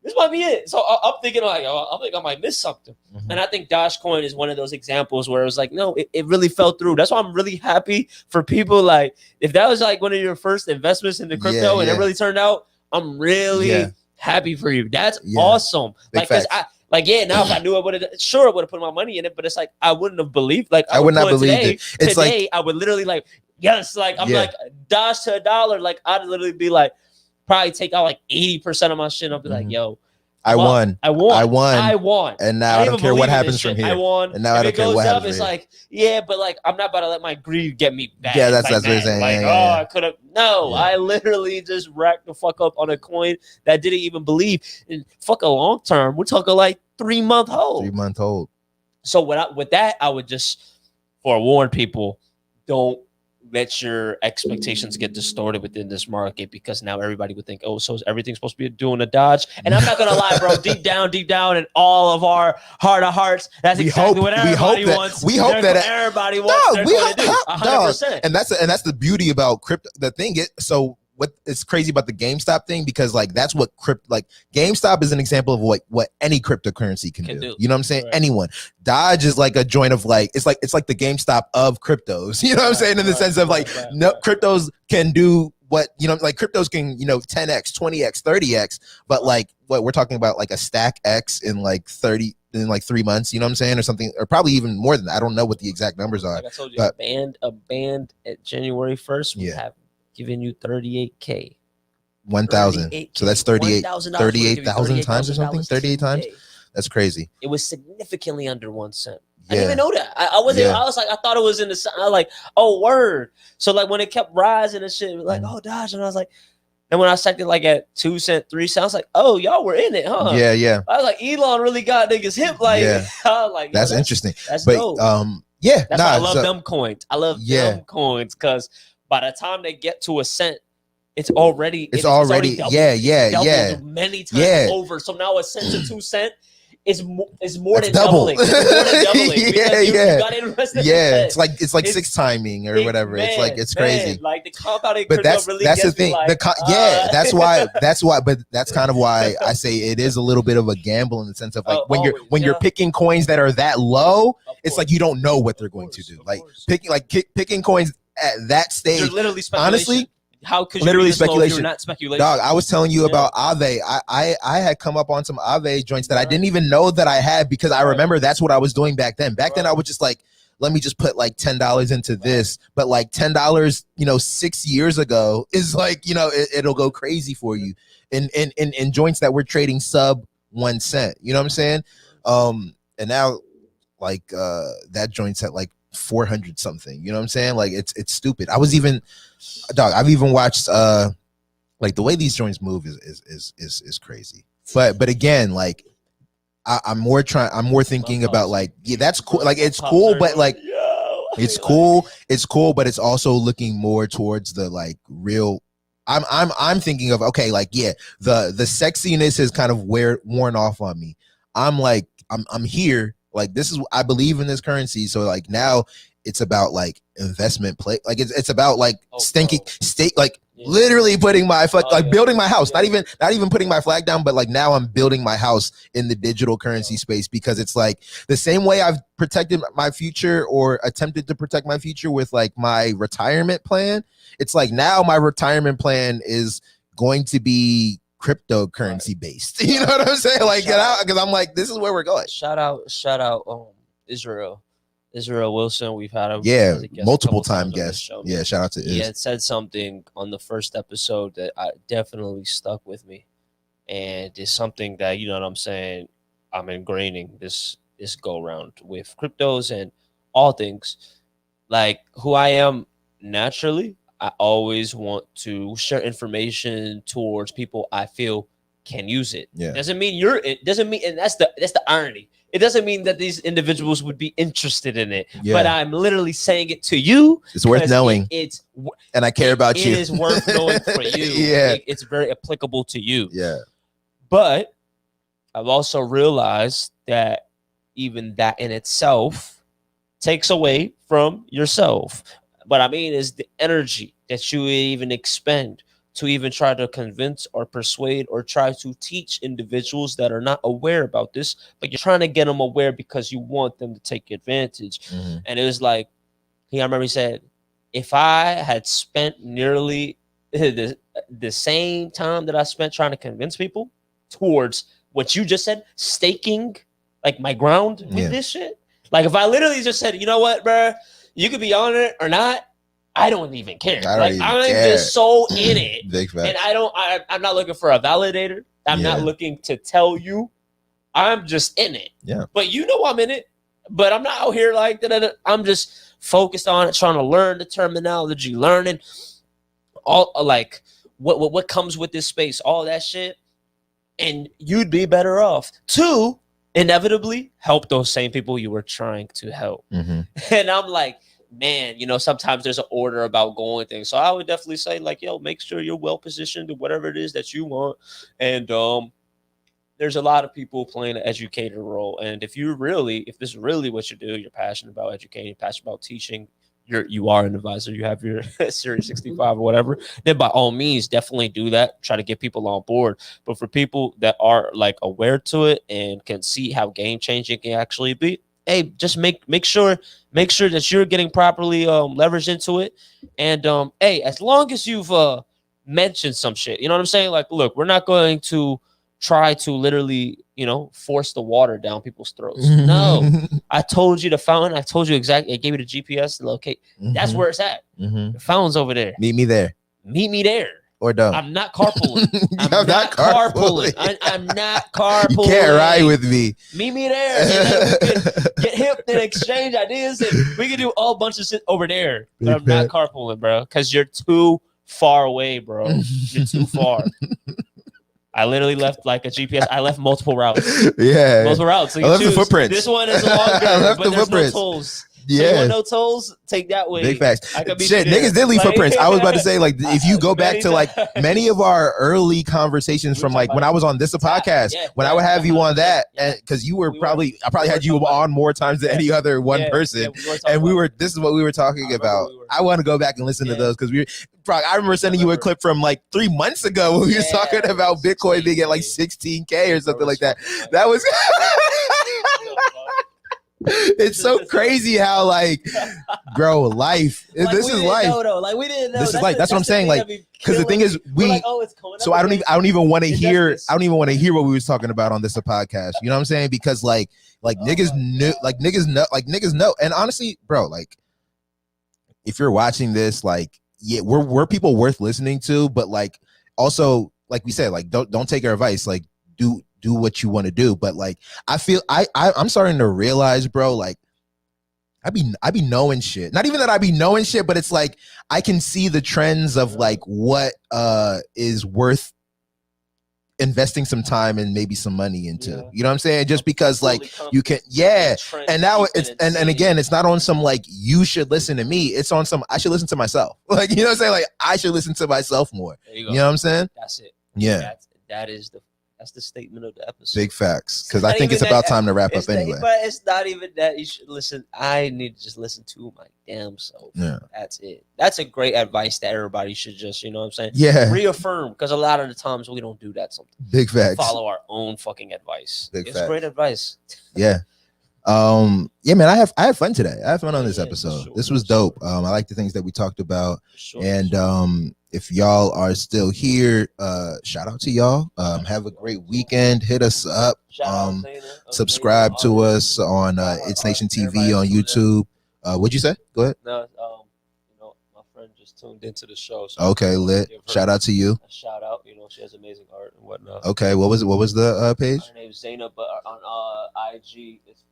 this might be it. So I'm thinking like, I think I might miss something. And I think Dogecoin is one of those examples where it was like, no, it really fell through. That's why I'm really happy for people. Like, if that was like one of your first investments into crypto and it really turned out, I'm really happy for you. That's awesome. Like, because now if I knew I would have put my money in it, but it's like I wouldn't have believed. Like, I would not believe it. It's today, like I would literally like, yes, like I'm like Doge to $1. Like, I'd literally be like, probably take out like 80% of my shit. I'll be like, yo, I won. I won. I won. I won. And now I don't even care what believe in happens this from shit. here. I won. And now I if don't it care goes what up, happens it's from here. like, yeah, but like I'm not about to let my greed get me back. Yeah, that's like what I'm saying. Like, Yeah. I could have. No, Yeah. I literally just racked the fuck up on a coin that didn't even believe. And fuck a long term. We're talking like 3-month hold. 3-month old. So with that, I would just forewarn people: don't let your expectations get distorted within this market, because now everybody would think, oh, so everything's supposed to be doing a dodge. And I'm not gonna lie, bro. Deep down, in all of our heart of hearts, that's exactly what everybody wants. We hope that everybody wants. Dog, we hope 100%. and that's the beauty about crypto. The thing is, so what is crazy about the GameStop thing, because like that's what GameStop is an example of what any cryptocurrency can do. You know what I'm saying? Right. Anyone. Dodge is like a joint of like it's like the GameStop of cryptos. You know what I'm saying? In the sense of like cryptos can do what, you know, like cryptos can, you know, 10x, 20x, 30x, but like what we're talking about, like a stack X in like 3 months, you know what I'm saying, or something, or probably even more than that. I don't know what the exact numbers are. Like I told you, but, a band at January 1st would have given you 38K. 1,000. So that's 38,000 times or something. 38 times. That's crazy. It was significantly under 1 cent. I didn't even know that. I wasn't. I was like, I thought it was in the. I was like, oh word. So like when it kept rising and shit, like Dodge, and I was like, and when I checked it like at 2 cent, 3 cents, I was like, oh y'all were in it, huh? Yeah. I was like, Elon really got niggas hip. Like, I was like, that's interesting. That's but dope. Yeah, that's why I love them coins. I love them coins because by the time they get to 1 cent, it's already doubled. Many times over. So now 1 cent to 2 cent is more than doubling. It's more than doubling. You got to invest in it's like 6 timing or whatever. It's crazy. Like the compounding. But that's the thing. Like, that's why. But that's kind of why I say it is a little bit of a gamble in the sense of like when you're picking coins that are that low, it's like you don't know what they're going to do. Like picking coins at that stage. You're literally honestly. How could you literally speculation? Not speculation. Dog, I was telling you about Aave. I had come up on some Aave joints that I didn't even know that I had, because I remember that's what I was doing back then. Back then I was just like, let me just put like $10 into this. But like $10, you know, 6 years ago is like, you know, it'll go crazy for you in joints that we're trading sub 1 cent. You know what I'm saying? And now like that joint's at like 400 something. You know what I'm saying? Like it's stupid. I've even watched like the way these joints move is crazy. But again, like I'm more thinking about like, yeah, that's cool. Like it's cool, but like it's cool, but it's also looking more towards the like real. I'm thinking of, okay, like, yeah, the sexiness is kind of worn off on me. I'm like, I'm here. Like, this is, I believe in this currency. So like now it's about like investment play. Like it's about like literally putting my building my house, not even putting my flag down, but like now I'm building my house in the digital currency space, because it's like the same way I've protected my future or attempted to protect my future with like my retirement plan. It's like now my retirement plan is going to be cryptocurrency based. You know what I'm saying? Like, get out, because I'm like, this is where we're going. Shout out Israel Wilson. We've had him multiple time guest. Yeah, shout out to Iz. He had said something on the first episode that definitely stuck with me, and it's something that, you know what I'm saying, I'm ingraining this go round with cryptos and all things. Like who I am naturally, I always want to share information towards people I feel can use it. Yeah. Doesn't mean and that's the irony. It doesn't mean that these individuals would be interested in it. Yeah. But I'm literally saying it to you. It's worth knowing. And I care about you. It is worth knowing for you. Yeah. It's very applicable to you. Yeah. But I've also realized that even that in itself takes away from yourself. What I mean is the energy that you even expend to even try to convince or persuade or try to teach individuals that are not aware about this, but you're trying to get them aware because you want them to take advantage. Mm-hmm. And it was like, I remember he said, if I had spent nearly the same time that I spent trying to convince people towards what you just said, staking like my ground with this shit. Like if I literally just said, you know what, bro, you could be on it or not, I don't even care. I don't Like even I'm care. just so in it. Big fact. And I'm not looking for a validator. I'm not Yeah. looking to tell you. I'm just in it. Yeah. But you know I'm in it. But I'm not out here like that. I'm just focused on it, trying to learn the terminology, learning all like what comes with this space, all that shit. And you'd be better off to inevitably help those same people you were trying to help. Mhm. And I'm like, man, sometimes there's an order about going things. So I would definitely say, like, yo, make sure you're well positioned to whatever it is that you want. And there's a lot of people playing an educator role. And if this is really what you do, you're passionate about educating, passionate about teaching, you are an advisor, you have your Series 65 or whatever, then by all means, definitely do that. Try to get people on board. But for people that are like aware to it and can see how game changing it can actually be, hey, just make sure that you're getting properly leveraged into it. And hey, as long as you've mentioned some shit, you know what I'm saying? Like, look, we're not going to try to literally, force the water down people's throats. No, I told you the fountain. I told you exactly. I gave you the GPS to locate. That's where it's at. The fountain's over there. Meet me there. Meet me there. Or don't. I'm not carpooling. I'm not carpooling. I'm not carpooling. You can't ride with me. Meet me there. And then we can get hip and exchange ideas, and we can do a whole bunch of shit over there. But I'm not carpooling, bro, because you're too far away, bro. You're too far. I literally left like a GPS. I left multiple routes. Yeah. Multiple routes. So you I left choose. the footprints. This one is longer, I left but the there's footprints. no tolls. Yeah. So you want no tolls? Take that way. Big facts. I could be Shit, there. niggas did leave Like- footprints. I was about to say, like, if you go back to like many of our early conversations We from were like talking when I about was on this podcast, yeah, when yeah, I would have you on that, yeah. and because you were We probably, I probably we had were you talking on more times than Yeah. any other one Yeah, person. yeah, we were talking And we about- were, this is what we were talking I remember about. we were- I want to go back and listen to Yeah. those because I remember sending you a clip from like 3 months ago when we were Yeah, talking about Bitcoin being at like 16K or something like that. That was, it's so crazy how like, bro, life, Like, this we is didn't life. know, though. Like we didn't know. This is life. That's what I'm saying. Like, because the killing thing is, me. We're we, like, oh, it's going up so I don't even want to It does hear, this. I don't even want to hear what we was talking about on this podcast. You know what I'm saying? Because like niggas knew, like niggas know. And honestly, bro, like if you're watching this, like, yeah, we're people worth listening to, but like also, like we said, like don't take our advice. Like do what you want to do. But like I feel I'm starting to realize, bro, like I be knowing shit. Not even that I be knowing shit, but it's like I can see the trends of like what is worth investing some time and maybe some money into. Yeah. You know what I'm saying? Just because like you can, yeah. And now it's and again, it's not on some like you should listen to me. It's on some I should listen to myself. Like, you know what I'm saying? Like I should listen to myself more. There you You go. know what I'm saying? That's it. Yeah. That's the statement of the episode. Big facts. Because I Not think even it's about that- time to wrap up It's not- anyway. But it's not even that you should listen. I need to just listen to my damn self. Yeah. That's it. That's a great advice that everybody should just, you know what I'm saying? Yeah. Reaffirm, because a lot of the times we don't do that sometimes. Big facts. Follow our own fucking advice. Big It's facts. great advice. Yeah. Yeah, man, I had fun today. I had fun on this Yeah, for episode. sure, This was for sure. dope. I like the things that we talked about. For sure. And if y'all are still here, shout out to y'all. Have a great weekend. Hit us up. Shout out Zayna, Subscribe to Zayna, us on ItsNation everybody TV on tuned in. YouTube. What'd you say? Go ahead. No, my friend just tuned into the show. So Okay, lit. give her Shout out to you. a shout out. She has amazing art and whatnot. Okay, what was the page? Her name's Zaina, but on IG it's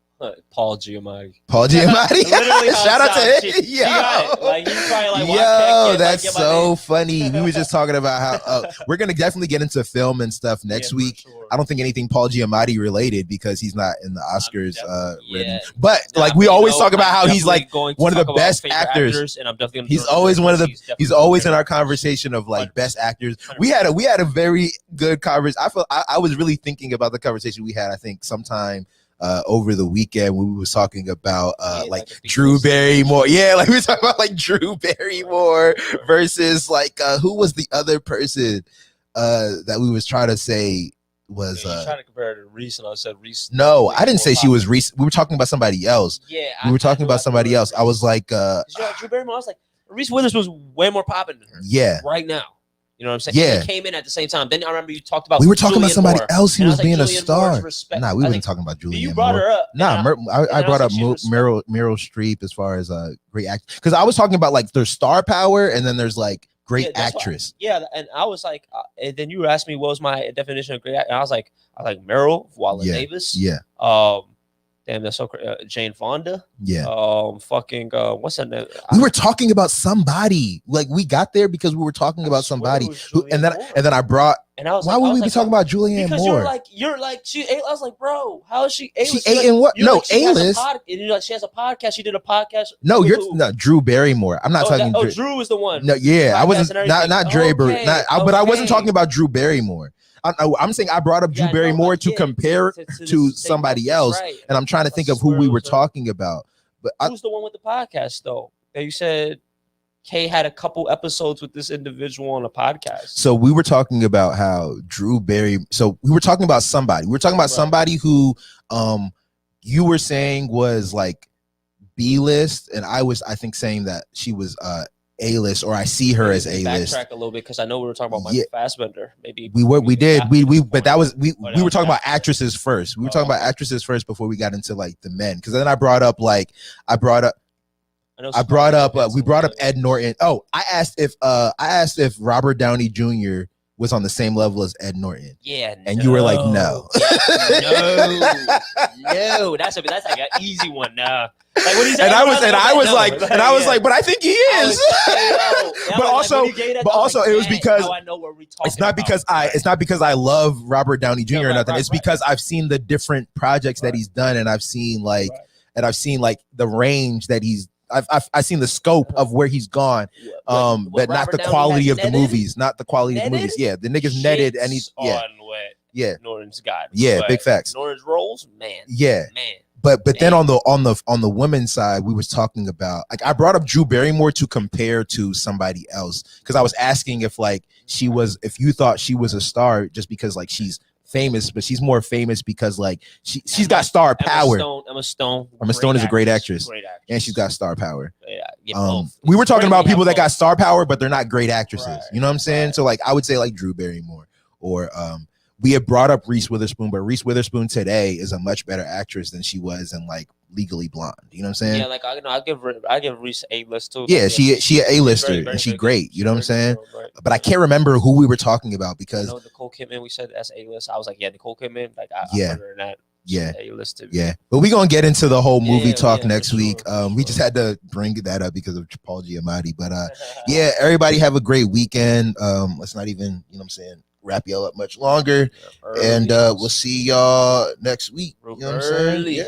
Paul Giamatti. Paul Giamatti. Literally Shout out to outside. him. She got it. Like, he's probably like, why Yo, can't get, that's get my so name? funny. We were just talking about how we're gonna definitely get into film and stuff next Yeah, for week. sure. I don't think anything Paul Giamatti related because he's not in the Oscars. Yeah. But Nah, like we but, always talk about how he's definitely like going to one of the talk about best favorite actors. and I'm definitely gonna he's do it always one of the definitely he's one of always my in our favorites. conversation of like 100%. best actors. We had a very good conversation. I was really thinking about the conversation we had. I think sometime over the weekend when we was talking about like the Drew Beatles. Barrymore. Yeah, like we were talking about like Drew Barrymore versus like who was the other person that we was trying to say was You're trying to compare her to Reese, and I said Reese. no, I didn't say she was Reese. We were talking about somebody else. Yeah, We were talking about somebody else. I was like Drew Barrymore. I was like, Reese Witherspoon's way more popping than her yeah. right now. You know what I'm saying? Yeah. And they came in at the same time. Then I remember you talked about We were talking about Julianne somebody Moore, else who and I was like, being a Julianne star. Moore's respect. Nah, we I wasn't think talking about Julianne you brought Moore. her up. Nah, and I brought up think she was- Meryl Streep as far as great act, because I was talking about like there's star power and then there's like great that's why- actress. Yeah, and I was like, and then you asked me what was my definition of great act, and I was like Meryl, Walla Davis. Yeah. Damn, that's so Jane Fonda. Yeah. Fucking what's her name? We were talking about somebody. Like we got there because we were talking about somebody who, and then I brought. And I was why like, would we be talking about Julianne because Moore? you're like she. I was like, bro, how is she? A-list? She ate in what? No, A-list. And you're like, she has a podcast. She did a podcast. No, with you're not Drew Barrymore. I'm not talking. Drew is the one. No, yeah, I wasn't not Dre, okay, but I wasn't talking about Drew Barrymore. I'm saying I brought up Drew Barrymore to compare to somebody else, right. and I'm trying to think of who we were talking about. But who's the one with the podcast though? That you said Kay had a couple episodes with this individual on a podcast. So we were talking about how Drew Barry. So we were talking about somebody. We were talking about somebody who, you were saying was like B-list, and I think saying that she was A-list, or I see her as A-list. Backtrack a little bit because I know we were talking about Michael Fassbender. Maybe we did, but that was we were talking about after. actresses first. We were talking about actresses first before we got into like the men, because then we brought up Ed Norton. Oh, I asked if Robert Downey Jr. was on the same level as Ed Norton. Yeah, and you were like, no. No, that's like an easy one. Nah. Like when he said, and I was like, but I think he is. But also, it was because it's not because I love Robert Downey Jr. or nothing. It's because I've seen the different projects that he's done, and I've seen like the range that he's. I've seen the scope of where he's gone, but not the quality of the movies. Not the quality of the movies. Yeah, the nigga's netted, and he's Norton's got. Yeah, big facts. Norton's roles, man. Yeah, man. But then on the women's side, we was talking about, like, I brought up Drew Barrymore to compare to somebody else, because I was asking if you thought she was a star just because like she's famous, but she's more famous because like she's got star power. Emma Stone is a great actress, and she's got star power. We were talking about people that got star power, but they're not great actresses. You know what I'm saying? So like I would say like Drew Barrymore, or we had brought up Reese Witherspoon, but Reese Witherspoon today is a much better actress than she was in like Legally Blonde. You know what I'm saying? Yeah, like I give Reese A-list too. Yeah, she an A-lister, and she great. You know what I'm saying? But I can't remember who we were talking about, because Nicole Kidman, we said that's A-list. I was like, yeah, Nicole Kidman, like I put her in that. Yeah, A-list. Yeah, but we're gonna get into the whole movie talk next week. We just had to bring that up because of Paul Giamatti. But yeah, everybody have a great weekend. Let's not even, you know what I'm saying, wrap y'all up much longer, and we'll see y'all next week. You know what I'm saying? Yeah.